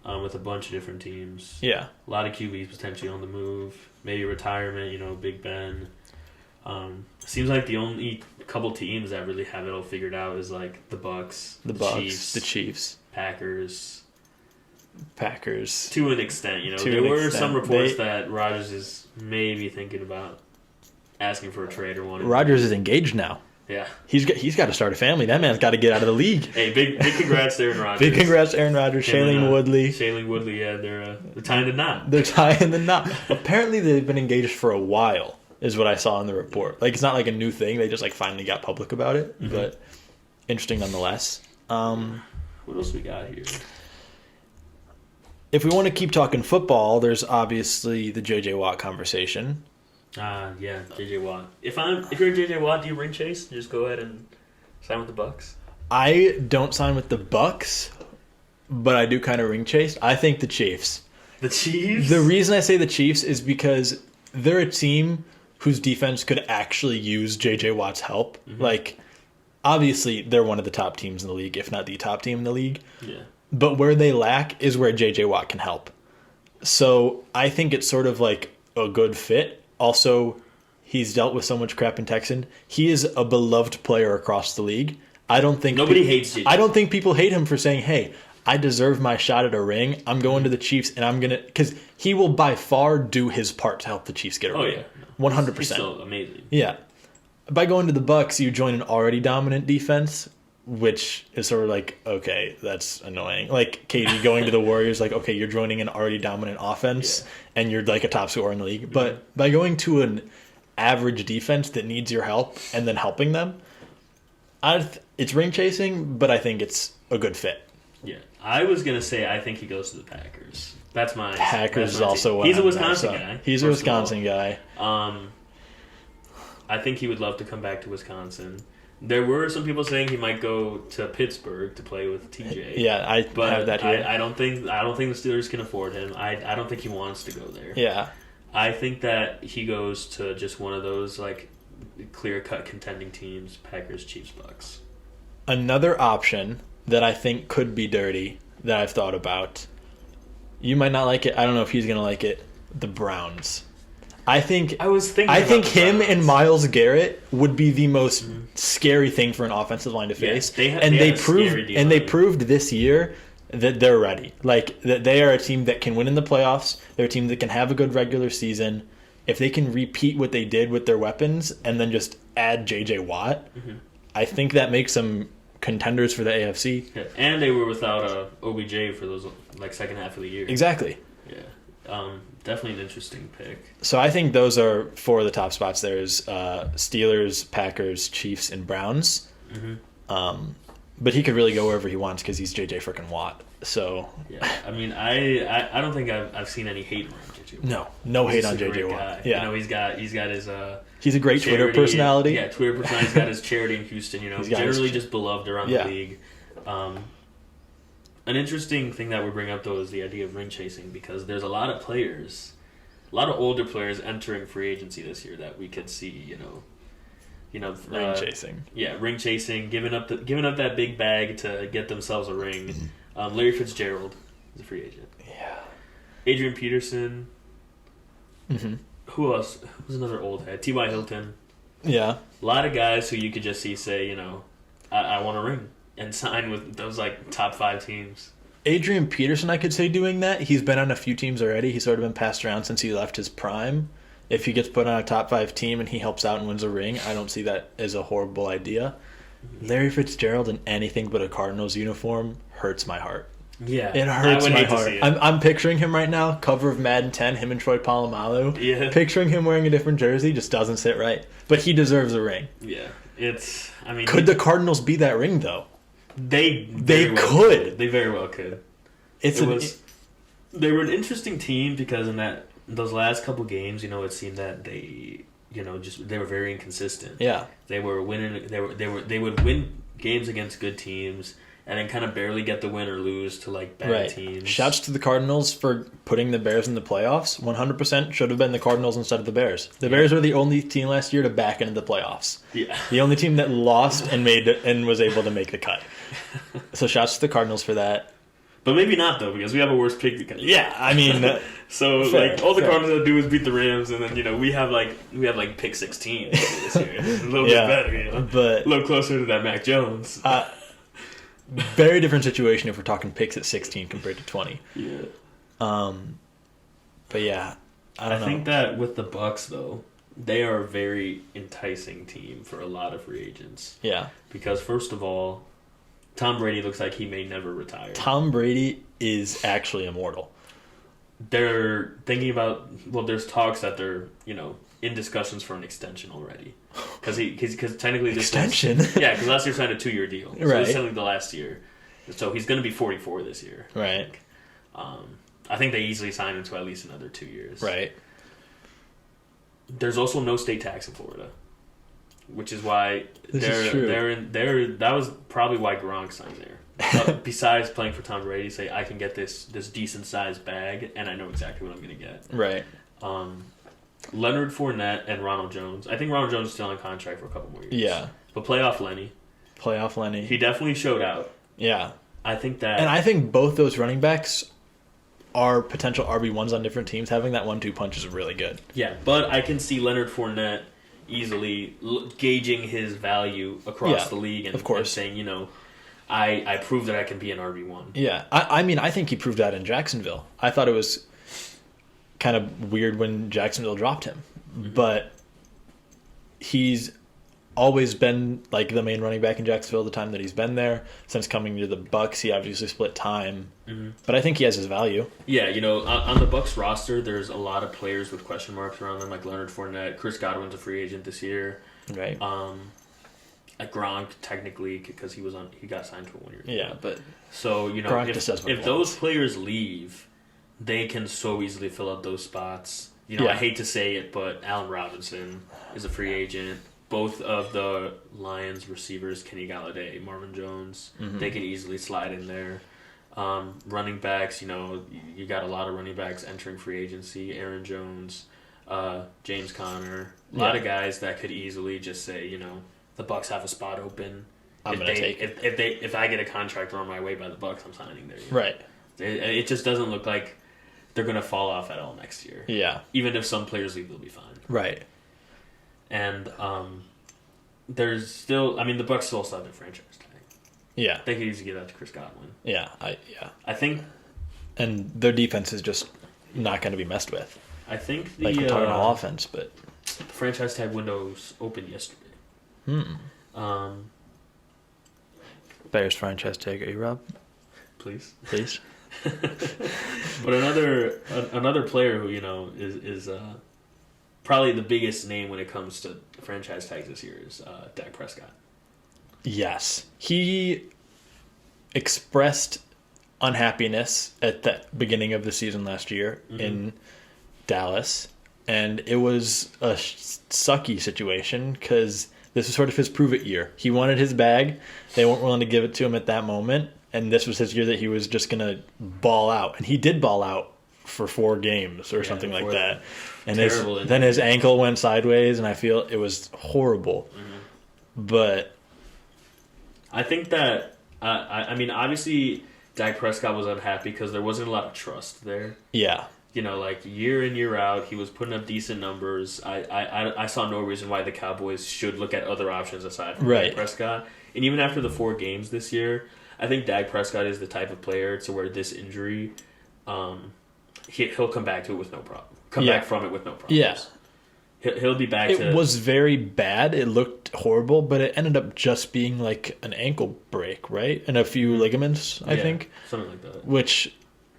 Speaker 1: With a bunch of different teams.
Speaker 2: Yeah.
Speaker 1: A lot of QBs potentially on the move. Maybe retirement, Big Ben. Seems like the only couple teams that really have it all figured out is the Bucks,
Speaker 2: the Chiefs,
Speaker 1: Packers.
Speaker 2: To
Speaker 1: an extent, there were some reports that Rodgers is maybe thinking about asking for a trade or one.
Speaker 2: Rodgers is engaged now.
Speaker 1: Yeah.
Speaker 2: He's got to start a family. That man's got to get out of the league.
Speaker 1: Hey, big congrats to Aaron Rodgers.
Speaker 2: Big congrats to Aaron Rodgers, Shailene Woodley.
Speaker 1: Shailene Woodley, yeah, they're tying the knot.
Speaker 2: They're tying the knot. Apparently they've been engaged for a while, is what I saw in the report. It's not a new thing. They just finally got public about it. Mm-hmm. But interesting nonetheless.
Speaker 1: What else we got here?
Speaker 2: If we want to keep talking football, there's obviously the J.J. Watt conversation.
Speaker 1: Yeah, J.J. Watt. If you're J.J. Watt, do you ring chase? Just go ahead and sign with the Bucks?
Speaker 2: I don't sign with the Bucks, but I do kind of ring chase. I think the Chiefs.
Speaker 1: The Chiefs?
Speaker 2: The reason I say the Chiefs is because they're a team whose defense could actually use J.J. Watt's help. Mm-hmm. Obviously, they're one of the top teams in the league, if not the top team in the league.
Speaker 1: Yeah.
Speaker 2: But where they lack is where J.J. Watt can help. So I think it's sort of a good fit. also he's dealt with so much crap in Texan. He is a beloved player across the league. I don't think
Speaker 1: nobody hates JJ.
Speaker 2: I don't think people hate him for saying, "Hey, I deserve my shot at a ring. I'm going to the Chiefs, and I'm gonna," because he will by far do his part to help the Chiefs get a ring.
Speaker 1: Oh yeah,
Speaker 2: 100%.
Speaker 1: He's so amazing.
Speaker 2: Yeah, by going to the Bucks, you join an already dominant defense, which is sort of like, okay, that's annoying. Like KD going to the Warriors, like, okay, you're joining an already dominant offense, and you're like a top scorer in the league. But by going to an average defense that needs your help and then helping them, it's ring chasing, but I think it's a good fit.
Speaker 1: Yeah, I was gonna say I think he goes to the Packers. That's my
Speaker 2: Packers is also
Speaker 1: he's a Wisconsin guy.
Speaker 2: He's a Wisconsin guy.
Speaker 1: I think he would love to come back to Wisconsin. There were some people saying he might go to Pittsburgh to play with TJ.
Speaker 2: Yeah, I have that here.
Speaker 1: I don't think the Steelers can afford him. I don't think he wants to go there.
Speaker 2: Yeah,
Speaker 1: I think that he goes to just one of those like clear-cut contending teams: Packers, Chiefs, Bucks.
Speaker 2: Another option that I think could be dirty that I've thought about. You might not like it. I don't know if he's gonna like it. The Browns. I think him and Myles Garrett would be the most scary thing for an offensive line to face. They proved this year that they're ready. Like that they are a team that can win in the playoffs. They're a team that can have a good regular season. If they can repeat what they did with their weapons and then just add J.J. Watt, I think that makes them contenders for the AFC.
Speaker 1: Yeah, and they were without OBJ for those like second half of the year.
Speaker 2: Exactly.
Speaker 1: Yeah. Definitely an interesting pick.
Speaker 2: So I think those are four of the top spots. There's Steelers, Packers, Chiefs, and Browns. But he could really go wherever he wants because he's J.J. frickin' Watt. So
Speaker 1: yeah, I mean, I don't think I've seen any hate on J.J.
Speaker 2: No hate on J.J. Watt. Yeah,
Speaker 1: you know, he's got his
Speaker 2: he's a great
Speaker 1: charity,
Speaker 2: Twitter personality.
Speaker 1: Yeah, Twitter personality. He's got his charity in Houston. You know, generally just beloved around the league. An interesting thing that we bring up, though, is the idea of ring chasing because there's a lot of players, a lot of older players entering free agency this year that we could see,
Speaker 2: ring chasing.
Speaker 1: Yeah, ring chasing, giving up that big bag to get themselves a ring. Larry Fitzgerald is a free agent.
Speaker 2: Yeah.
Speaker 1: Adrian Peterson. Who else? Who's another old head? T.Y. Hilton.
Speaker 2: Yeah.
Speaker 1: A lot of guys who you could just say, I want a ring. And sign with those top 5 teams.
Speaker 2: Adrian Peterson, I could say doing that. He's been on a few teams already. He's sort of been passed around since he left his prime. If he gets put on a top 5 team and he helps out and wins a ring, I don't see that as a horrible idea. Larry Fitzgerald in anything but a Cardinals uniform hurts my heart.
Speaker 1: Yeah,
Speaker 2: it hurts my heart. I'm picturing him right now, cover of Madden 10, him and Troy Polamalu.
Speaker 1: Yeah,
Speaker 2: picturing him wearing a different jersey just doesn't sit right. But he deserves a ring.
Speaker 1: Yeah,
Speaker 2: could the Cardinals be that ring though?
Speaker 1: They
Speaker 2: could.
Speaker 1: They very well could. They were an interesting team because in those last couple games, it seemed that they were very inconsistent.
Speaker 2: Yeah,
Speaker 1: they were winning. They would win games against good teams and then kind of barely get the win or lose to bad teams.
Speaker 2: Shouts to the Cardinals for putting the Bears in the playoffs. 100% should have been the Cardinals instead of the Bears. The Bears were the only team last year to back into the playoffs.
Speaker 1: Yeah, the
Speaker 2: only team that lost and was able to make the cut. So shouts to the Cardinals for that.
Speaker 1: But maybe not though, because we have a worse pick.
Speaker 2: Yeah, I mean,
Speaker 1: so all the Cardinals have to do is beat the Rams, and then we have pick 16 this year, a little bit better,
Speaker 2: but
Speaker 1: a little closer to that Mac Jones.
Speaker 2: Very different situation if we're talking picks at 16 compared to 20.
Speaker 1: Yeah.
Speaker 2: But yeah, I
Speaker 1: think that with the Bucks though, they are a very enticing team for a lot of free agents.
Speaker 2: Yeah.
Speaker 1: Because first of all, Tom Brady looks like he may never retire.
Speaker 2: Tom Brady is actually immortal.
Speaker 1: They're thinking about there's talks that they're in discussions for an extension already. Because technically this
Speaker 2: extension.
Speaker 1: Because last year signed a 2-year deal. So
Speaker 2: right.
Speaker 1: This is technically the last year. So he's going to be 44 this year.
Speaker 2: Right.
Speaker 1: I think they easily sign him to at least another 2 years.
Speaker 2: Right.
Speaker 1: There's also no state tax in Florida, which is why that was probably why Gronk signed there. Besides playing for Tom Brady, say I can get this decent sized bag and I know exactly what I'm going to get.
Speaker 2: Right.
Speaker 1: Leonard Fournette and Ronald Jones. I think Ronald Jones is still on contract for a couple more years.
Speaker 2: Yeah.
Speaker 1: But playoff Lenny. He definitely showed out.
Speaker 2: Yeah.
Speaker 1: I think that...
Speaker 2: And I think both those running backs are potential RB1s on different teams, having that 1-2 punch is really good.
Speaker 1: Yeah, but I can see Leonard Fournette easily gauging his value across the league and,
Speaker 2: of course.
Speaker 1: And saying, I proved that I can be an RB1.
Speaker 2: Yeah, I think he proved that in Jacksonville. I thought it was kind of weird when Jacksonville dropped him, but he's always been like the main running back in Jacksonville the time that he's been there. Since coming to the Bucs, he obviously split time, but I think he has his value.
Speaker 1: Yeah, on the Bucs roster, there's a lot of players with question marks around them, like Leonard Fournette. Chris Godwin's a free agent this year.
Speaker 2: Right.
Speaker 1: Gronk technically because he got signed to a 1-year deal.
Speaker 2: Yeah, but
Speaker 1: so if those players leave, they can so easily fill up those spots. I hate to say it, but Allen Robinson is a free agent. Both of the Lions receivers, Kenny Galladay, Marvin Jones, they can easily slide in there. Running backs, you got a lot of running backs entering free agency. Aaron Jones, James Conner, a lot of guys that could easily just say, the Bucs have a spot open.
Speaker 2: I'm gonna take it.
Speaker 1: If I get a contract on my way by the Bucs, I'm signing there.
Speaker 2: Right.
Speaker 1: It just doesn't look like they're gonna fall off at all next year.
Speaker 2: Yeah.
Speaker 1: Even if some players leave, they'll be fine.
Speaker 2: Right.
Speaker 1: And there's still, the Bucs still have their franchise tag.
Speaker 2: Yeah.
Speaker 1: They could easily give that to Chris Godwin.
Speaker 2: Yeah.
Speaker 1: I think.
Speaker 2: And their defense is just not going to be messed with.
Speaker 1: I think
Speaker 2: we're talking about offense, but
Speaker 1: the franchise tag window's open yesterday.
Speaker 2: Bears franchise tag, are you, Rob?
Speaker 1: Please. But another player who is probably the biggest name when it comes to franchise tags this year is Dak Prescott.
Speaker 2: Yes, he expressed unhappiness at the beginning of the season last year in Dallas, and it was a sucky situation because this was sort of his prove-it year. He wanted his bag. They weren't willing to give it to him at that moment, and this was his year that he was just going to ball out. And he did ball out for 4 games or something like that. And then his ankle went sideways, and I feel it was horrible. But
Speaker 1: I think that, obviously Dak Prescott was unhappy because there wasn't a lot of trust there.
Speaker 2: Yeah.
Speaker 1: Year in, year out, he was putting up decent numbers. I saw no reason why the Cowboys should look at other options aside from Dak Prescott. And even after the 4 games this year, I think Dak Prescott is the type of player to where this injury, he'll come back to it with no problem. Back from it with no problems.
Speaker 2: Yeah.
Speaker 1: He'll be back
Speaker 2: It was very bad. It looked horrible, but it ended up just being like an ankle break, right? And a few ligaments, I think.
Speaker 1: Something like that.
Speaker 2: Which,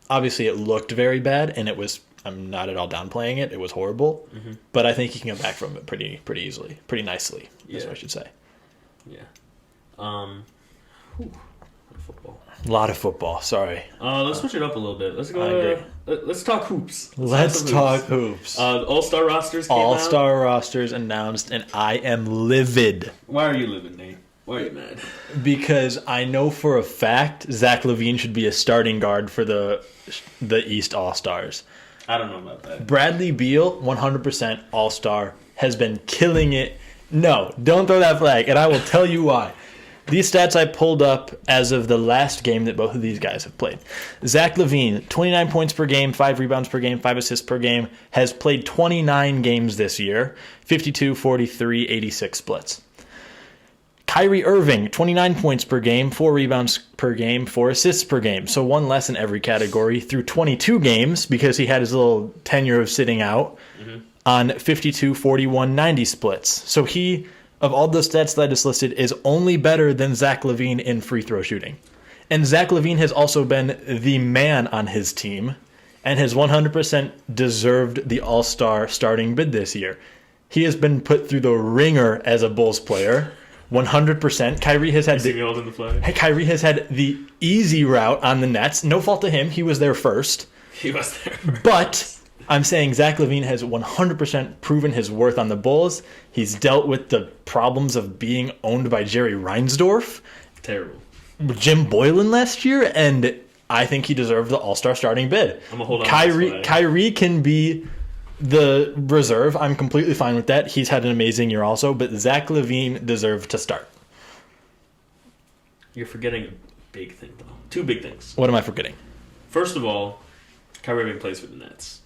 Speaker 2: obviously, it looked very bad, and it was, I'm not at all downplaying it. It was horrible. But I think he can come back from it pretty easily. Pretty nicely, is what I should say.
Speaker 1: Yeah. Football.
Speaker 2: A lot of football, sorry.
Speaker 1: Let's switch it up a little bit. Let's go. Let's talk hoops.
Speaker 2: Let's talk hoops.
Speaker 1: All-Star rosters came
Speaker 2: All-Star rosters announced, and I am livid.
Speaker 1: Why are you livid, Nate? Why are you mad?
Speaker 2: Because I know for a fact Zach LaVine should be a starting guard for the East All-Stars.
Speaker 1: I don't know about that.
Speaker 2: Bradley Beal, 100% All-Star, has been killing it. No, don't throw that flag, and I will tell you why. These stats I pulled up as of the last game that both of these guys have played. Zach LaVine, 29 points per game, 5 rebounds per game, 5 assists per game, has played 29 games this year, 52, 43, 86 splits. Kyrie Irving, 29 points per game, 4 rebounds per game, 4 assists per game. So one less in every category through 22 games because he had his little tenure of sitting out on 52, 41, 90 splits. So he, of all the stats that I just listed, is only better than Zach LaVine in free throw shooting. And Zach LaVine has also been the man on his team and has 100% deserved the All-Star starting bid this year. He has been put through the ringer as a Bulls player. 100%. Kyrie has had Kyrie has had the easy route on the Nets. No fault to him. He was there first. But I'm saying Zach LaVine has 100% proven his worth on the Bulls. He's dealt with the problems of being owned by Jerry Reinsdorf.
Speaker 1: Terrible.
Speaker 2: Jim Boylan last year, and I think he deserved the All-Star starting bid.
Speaker 1: I'm gonna hold on.
Speaker 2: Kyrie can be the reserve. I'm completely fine with that. He's had an amazing year also, but Zach LaVine deserved to start.
Speaker 1: You're forgetting a big thing, though. 2 big things.
Speaker 2: What am I forgetting?
Speaker 1: First of all, Kyrie Irving plays for the Nets.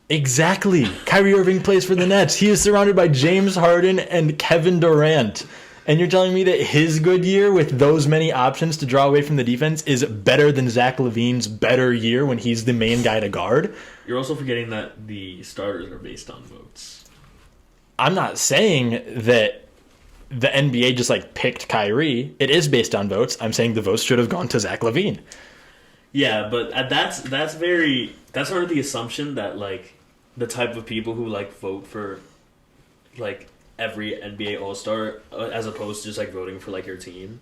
Speaker 2: Exactly. Kyrie Irving plays for the Nets. He is surrounded by James Harden and Kevin Durant. And you're telling me that his good year with those many options to draw away from the defense is better than Zach LaVine's better year when he's the main guy to guard?
Speaker 1: You're also forgetting that the starters are based on votes.
Speaker 2: I'm not saying that the NBA just picked Kyrie. It is based on votes. I'm saying the votes should have gone to Zach LaVine.
Speaker 1: Yeah, but that's sort of the assumption that the type of people who vote for every NBA All-Star as opposed to just voting for your team.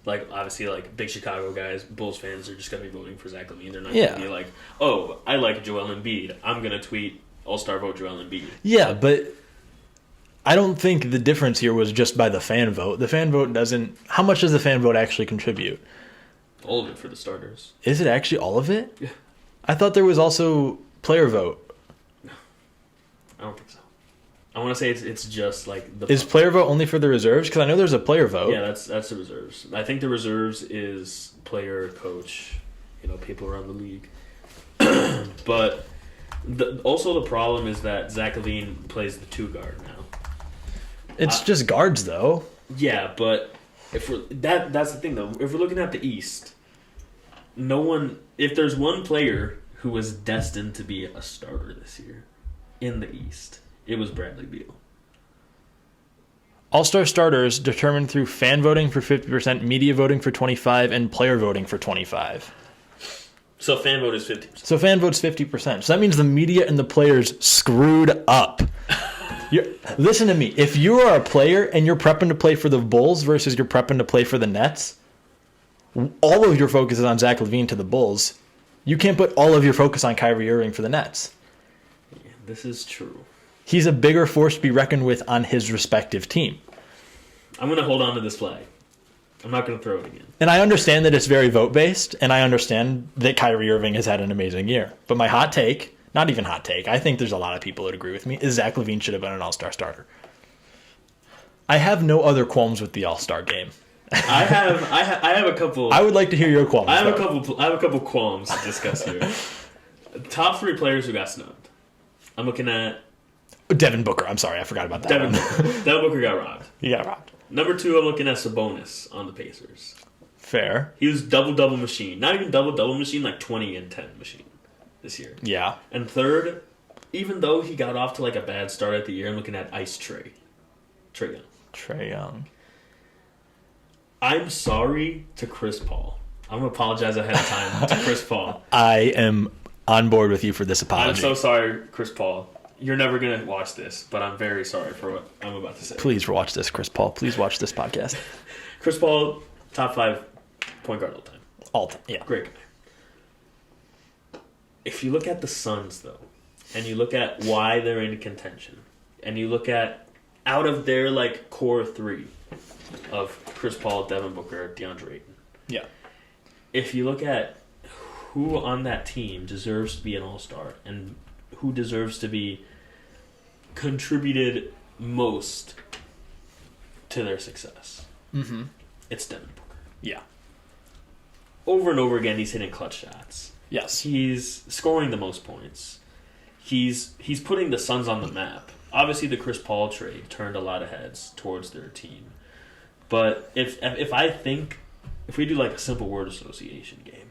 Speaker 1: Obviously big Chicago guys, Bulls fans are just gonna be voting for Zach LaVine. They're not gonna be oh, I like Joel Embiid, I'm gonna tweet All-Star vote Joel Embiid.
Speaker 2: Yeah, but I don't think the difference here was just by the fan vote. The fan vote doesn't... How much does the fan vote actually contribute?
Speaker 1: All of it for the starters.
Speaker 2: Is it actually all of it?
Speaker 1: Yeah.
Speaker 2: I thought there was also player vote.
Speaker 1: No. I don't think so. I want to say it's just the...
Speaker 2: Is player vote only for the reserves? Because I know there's a player vote.
Speaker 1: Yeah, that's the reserves. I think the reserves is player, coach, people around the league. But also the problem is that Zach LaVine plays the 2 guard now.
Speaker 2: It's just guards, though.
Speaker 1: Yeah, but if we're that's the thing, though. If we're looking at the East, if there's one player who was destined to be a starter this year in the East, it was Bradley Beal.
Speaker 2: All-star starters determined through fan voting for 50%, media voting for 25%, and player voting for 25%.
Speaker 1: So fan vote is 50%.
Speaker 2: So fan vote's 50%. So that means the media and the players screwed up. Listen to me. If you are a player and you're prepping to play for the Bulls versus you're prepping to play for the Nets, all of your focus is on Zach LaVine to the Bulls. You can't put all of your focus on Kyrie Irving for the Nets.
Speaker 1: Yeah, this is true.
Speaker 2: He's a bigger force to be reckoned with on his respective team.
Speaker 1: I'm going to hold on to this flag. I'm not going to throw it again.
Speaker 2: And I understand that it's very vote-based, and I understand that Kyrie Irving has had an amazing year. But my hot take... Not even hot take. I think there's a lot of people that agree with me. Is Zach LaVine should have been an All-Star starter. I have no other qualms with the All-Star game.
Speaker 1: I have a couple.
Speaker 2: I would like to hear your qualms.
Speaker 1: I have a couple qualms to discuss here. Top 3 players who got snubbed. I'm looking at
Speaker 2: Devin Booker. I'm sorry, I forgot about that.
Speaker 1: Devin Booker got robbed.
Speaker 2: He got robbed.
Speaker 1: Number 2, I'm looking at Sabonis on the Pacers.
Speaker 2: Fair.
Speaker 1: He was double machine. Not even double machine, 20 and 10 machine this year.
Speaker 2: Yeah.
Speaker 1: And 3rd, even though he got off to a bad start at the year, I'm looking at Trae Young.
Speaker 2: Trae Young.
Speaker 1: I'm sorry to Chris Paul. I'm going to apologize ahead of time to Chris Paul.
Speaker 2: I am on board with you for this apology.
Speaker 1: I'm so sorry, Chris Paul. You're never going to watch this, but I'm very sorry for what I'm about to say.
Speaker 2: Please watch this, Chris Paul. Please watch this podcast.
Speaker 1: Chris Paul, top 5 point guard all time.
Speaker 2: All time, yeah.
Speaker 1: Great guy. If you look at the Suns, though, and you look at why they're in contention, and you look at out of their core 3 of Chris Paul, Devin Booker, DeAndre Ayton.
Speaker 2: Yeah.
Speaker 1: If you look at who on that team deserves to be an All-Star and who deserves to be contributed most to their success, it's Devin Booker.
Speaker 2: Yeah.
Speaker 1: Over and over again, he's hitting clutch shots.
Speaker 2: Yes.
Speaker 1: He's scoring the most points. He's putting the Suns on the map. Obviously, the Chris Paul trade turned a lot of heads towards their team. But if we do a simple word association game,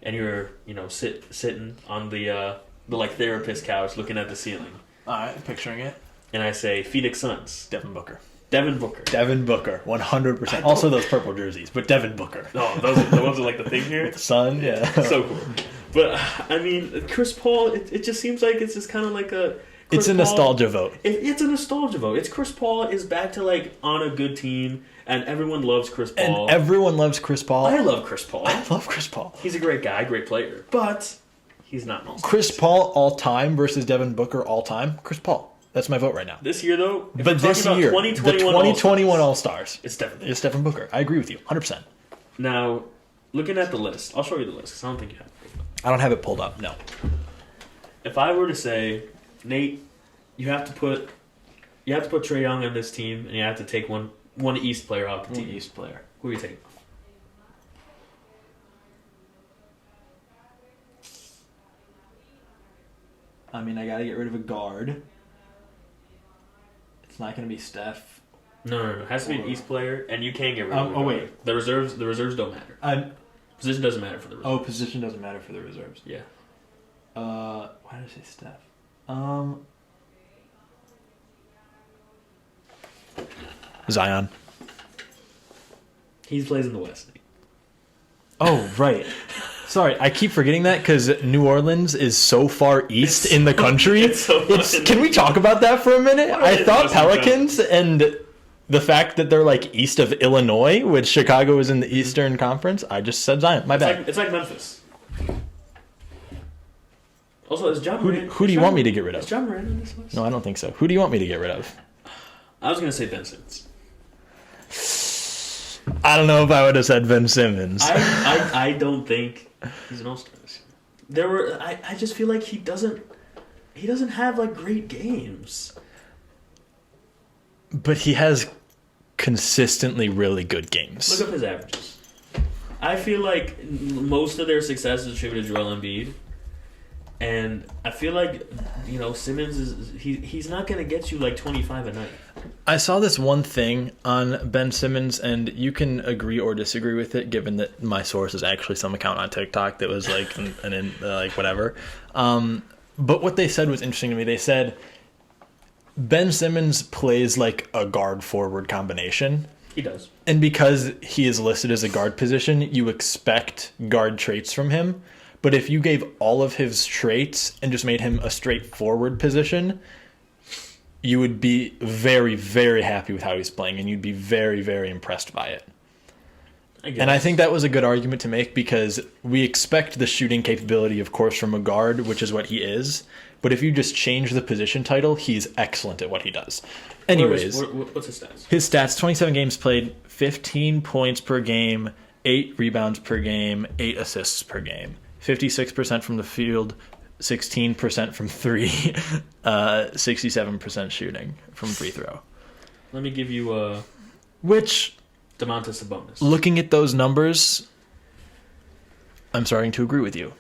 Speaker 1: and you're sitting on the therapist couch looking at the ceiling.
Speaker 2: All right, picturing it.
Speaker 1: And I say Phoenix Suns.
Speaker 2: Devin Booker. 100%. Also those purple jerseys, but Devin Booker.
Speaker 1: Oh, those are the ones with the thing here?
Speaker 2: With the sun, yeah.
Speaker 1: So cool. But, I mean, Chris Paul, it just seems like it's just kind of a...
Speaker 2: It's a nostalgia vote.
Speaker 1: It's a nostalgia vote. It's Chris Paul is back to on a good team, and everyone loves Chris Paul.
Speaker 2: And everyone loves Chris Paul.
Speaker 1: I love Chris Paul.
Speaker 2: I love Chris Paul.
Speaker 1: He's a great guy, great player. But he's not an all-star.
Speaker 2: Chris Paul all time versus Devin Booker all time. Chris Paul. That's my vote right now.
Speaker 1: This year, though,
Speaker 2: but this year, the 2021 All-Stars.
Speaker 1: It's Devin.
Speaker 2: It's Devin Booker. I agree with you, 100%.
Speaker 1: Now, looking at the list, I'll show you the list because I don't think you have it.
Speaker 2: I don't have it pulled up. No.
Speaker 1: If I were to say, Nate, you have to put Trae Young on this team, and you have to take one East player off the team.
Speaker 2: One East player.
Speaker 1: Who are you taking?
Speaker 2: I mean, I got to get rid of a guard. It's not going to be Steph.
Speaker 1: No. It has to be an East player, and you can get rid of a guard.
Speaker 2: Wait.
Speaker 1: The reserves don't matter. Position doesn't matter for the reserves.
Speaker 2: Oh, position doesn't matter for the reserves.
Speaker 1: Yeah.
Speaker 2: Why did I say Steph? Zion.
Speaker 1: He plays in the West.
Speaker 2: Oh, right. Sorry, I keep forgetting that because New Orleans is so far east in the country. Can we talk about that for a minute? I thought Pelicans and the fact that they're like east of Illinois, which Chicago is in the Eastern Conference. I just said Zion. My bad.
Speaker 1: It's like Memphis. Also, is John Moran...
Speaker 2: Who do you want me to get rid of?
Speaker 1: Is John Moran on this list?
Speaker 2: No, I don't think so. Who do you want me to get rid of?
Speaker 1: I was going to say Ben Simmons.
Speaker 2: I don't know if I would have said Ben Simmons.
Speaker 1: I don't think he's an all-star this year. I just feel like he doesn't have like great games.
Speaker 2: But he has consistently really good games.
Speaker 1: Look up his averages. I feel like most of their success is attributed to Joel Embiid. And I feel like, Simmons he's not going to get you like 25 a night.
Speaker 2: I saw this one thing on Ben Simmons, and you can agree or disagree with it, given that my source is actually some account on TikTok that was like, whatever. But what they said was interesting to me. They said Ben Simmons plays like a guard-forward combination.
Speaker 1: He does.
Speaker 2: And because he is listed as a guard position, you expect guard traits from him. But if you gave all of his traits and just made him a straight forward position, you would be very, very happy with how he's playing, and you'd be very, very impressed by it. And I think that was a good argument to make because we expect the shooting capability, of course, from a guard, which is what he is. But if you just change the position title, he's excellent at what he does. Anyways,
Speaker 1: what's his stats?
Speaker 2: His stats, 27 games played, 15 points per game, 8 rebounds per game, 8 assists per game. 56% from the field, 16% from three, 67% shooting from free throw.
Speaker 1: Let me give you
Speaker 2: which
Speaker 1: Domantas Sabonis.
Speaker 2: Looking at those numbers, I'm starting to agree with you.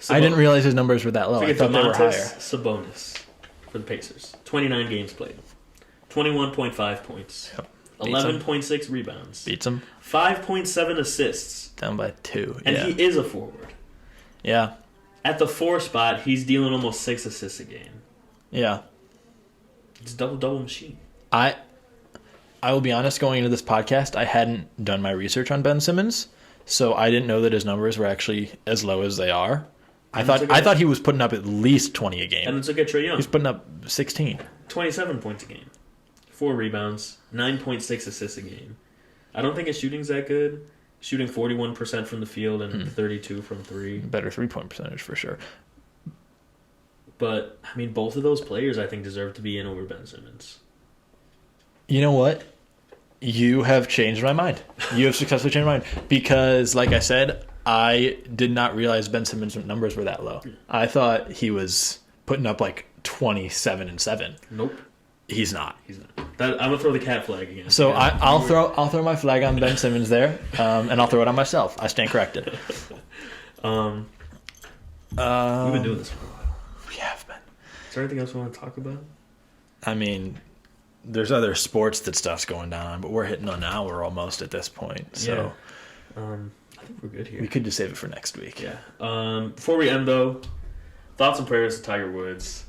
Speaker 2: I didn't realize his numbers were that low. I thought they were higher.
Speaker 1: Sabonis for the Pacers. 29 games played. 21.5 points.
Speaker 2: Yep.
Speaker 1: 11.6 rebounds.
Speaker 2: Beats him.
Speaker 1: 5.7 assists.
Speaker 2: Down by 2.
Speaker 1: And he is a forward.
Speaker 2: Yeah.
Speaker 1: At the 4 spot, he's dealing almost 6 assists a game.
Speaker 2: Yeah.
Speaker 1: It's a double-double machine.
Speaker 2: I will be honest, going into this podcast, I hadn't done my research on Ben Simmons, so I didn't know that his numbers were actually as low as they are. I thought he was putting up at least 20 a game.
Speaker 1: And it's okay, Trae Young.
Speaker 2: He's putting up 16.
Speaker 1: 27 points a game. 4 rebounds. 9.6 assists a game. I don't think his shooting's that good. Shooting 41% from the field and 32 from 3.
Speaker 2: Better 3-point percentage for sure.
Speaker 1: But, I mean, both of those players, I think, deserve to be in over Ben Simmons.
Speaker 2: You know what? You have changed my mind. You have successfully changed my mind. Because, like I said, I did not realize Ben Simmons' numbers were that low. I thought he was putting up like 27 and 7.
Speaker 1: Nope.
Speaker 2: He's not.
Speaker 1: I'm gonna throw the cat flag again.
Speaker 2: So yeah. I'll throw my flag on Ben Simmons there, and I'll throw it on myself. I stand corrected.
Speaker 1: We've been doing this for a while.
Speaker 2: We have been.
Speaker 1: Is there anything else we want to talk about?
Speaker 2: I mean, there's other sports that stuff's going down, but we're hitting an hour almost at this point. So
Speaker 1: I think we're good here.
Speaker 2: We could just save it for next week.
Speaker 1: Yeah. Before we end though, thoughts and prayers to Tiger Woods.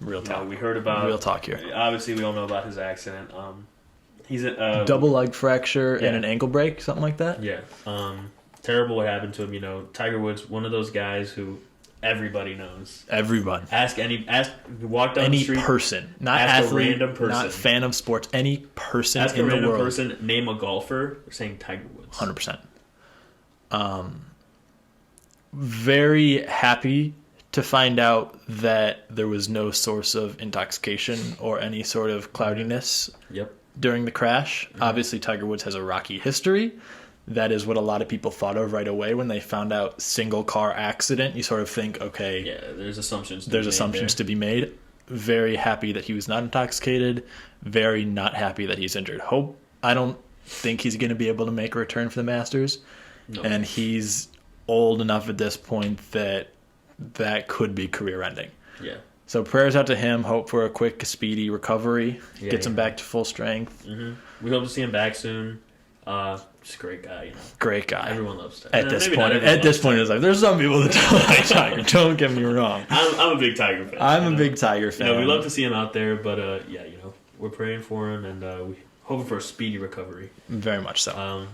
Speaker 2: Real talk.
Speaker 1: We heard about
Speaker 2: real talk here.
Speaker 1: Obviously, we all know about his accident. He's a
Speaker 2: double leg fracture and an ankle break, something like that.
Speaker 1: Yeah. Terrible what happened to him. Tiger Woods, one of those guys who everybody knows.
Speaker 2: Everyone.
Speaker 1: Walk down the street.
Speaker 2: Any person, not athlete,
Speaker 1: a random person,
Speaker 2: not fan of sports. Any person
Speaker 1: ask
Speaker 2: in the world.
Speaker 1: a random person, name a golfer. We're saying Tiger Woods.
Speaker 2: 100%. Very happy to find out that there was no source of intoxication or any sort of cloudiness during the crash. Mm-hmm. Obviously, Tiger Woods has a rocky history. That is what a lot of people thought of right away when they found out single car accident. You sort of think, okay,
Speaker 1: there's assumptions
Speaker 2: to be made. Very happy that he was not intoxicated. Very not happy that he's injured. I don't think he's going to be able to make a return for the Masters. No. And he's old enough at this point that could be career ending.
Speaker 1: Yeah.
Speaker 2: So prayers out to him. Hope for a quick, speedy recovery.
Speaker 1: Yeah,
Speaker 2: Gets him back to full strength.
Speaker 1: Mm-hmm. We hope to see him back soon. Just a great guy.
Speaker 2: Great guy.
Speaker 1: Everyone loves Tiger.
Speaker 2: At this point in his life, there's some people that don't like Tiger. Don't get me wrong.
Speaker 1: I'm a big Tiger fan.
Speaker 2: I'm a big Tiger fan.
Speaker 1: We love to see him out there, but we're praying for him and we hoping for a speedy recovery.
Speaker 2: Very much so.
Speaker 1: I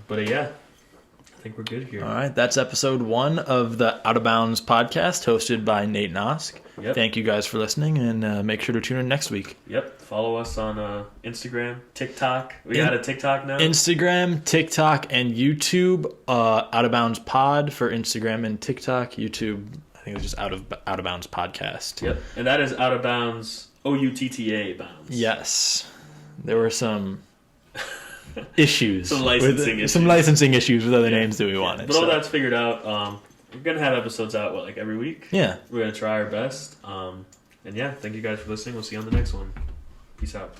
Speaker 1: think we're good here.
Speaker 2: All right, that's episode 1 of the Outta Bounds podcast, hosted by Nate Nosk.
Speaker 1: Yep.
Speaker 2: Thank you guys for listening, and make sure to tune in next week.
Speaker 1: Yep. Follow us on Instagram, TikTok. We got a TikTok now.
Speaker 2: Instagram, TikTok, and YouTube. Outta Bounds Pod for Instagram and TikTok. YouTube, I think it's just Outta Bounds Podcast.
Speaker 1: Yep. And that is Outta Bounds, OUTTA Bounds.
Speaker 2: Yes. There were some issues.
Speaker 1: Some licensing issues
Speaker 2: with other names that we wanted.
Speaker 1: But all that's figured out. We're going to have episodes out, every week?
Speaker 2: Yeah.
Speaker 1: We're going to try our best. Thank you guys for listening. We'll see you on the next one. Peace out.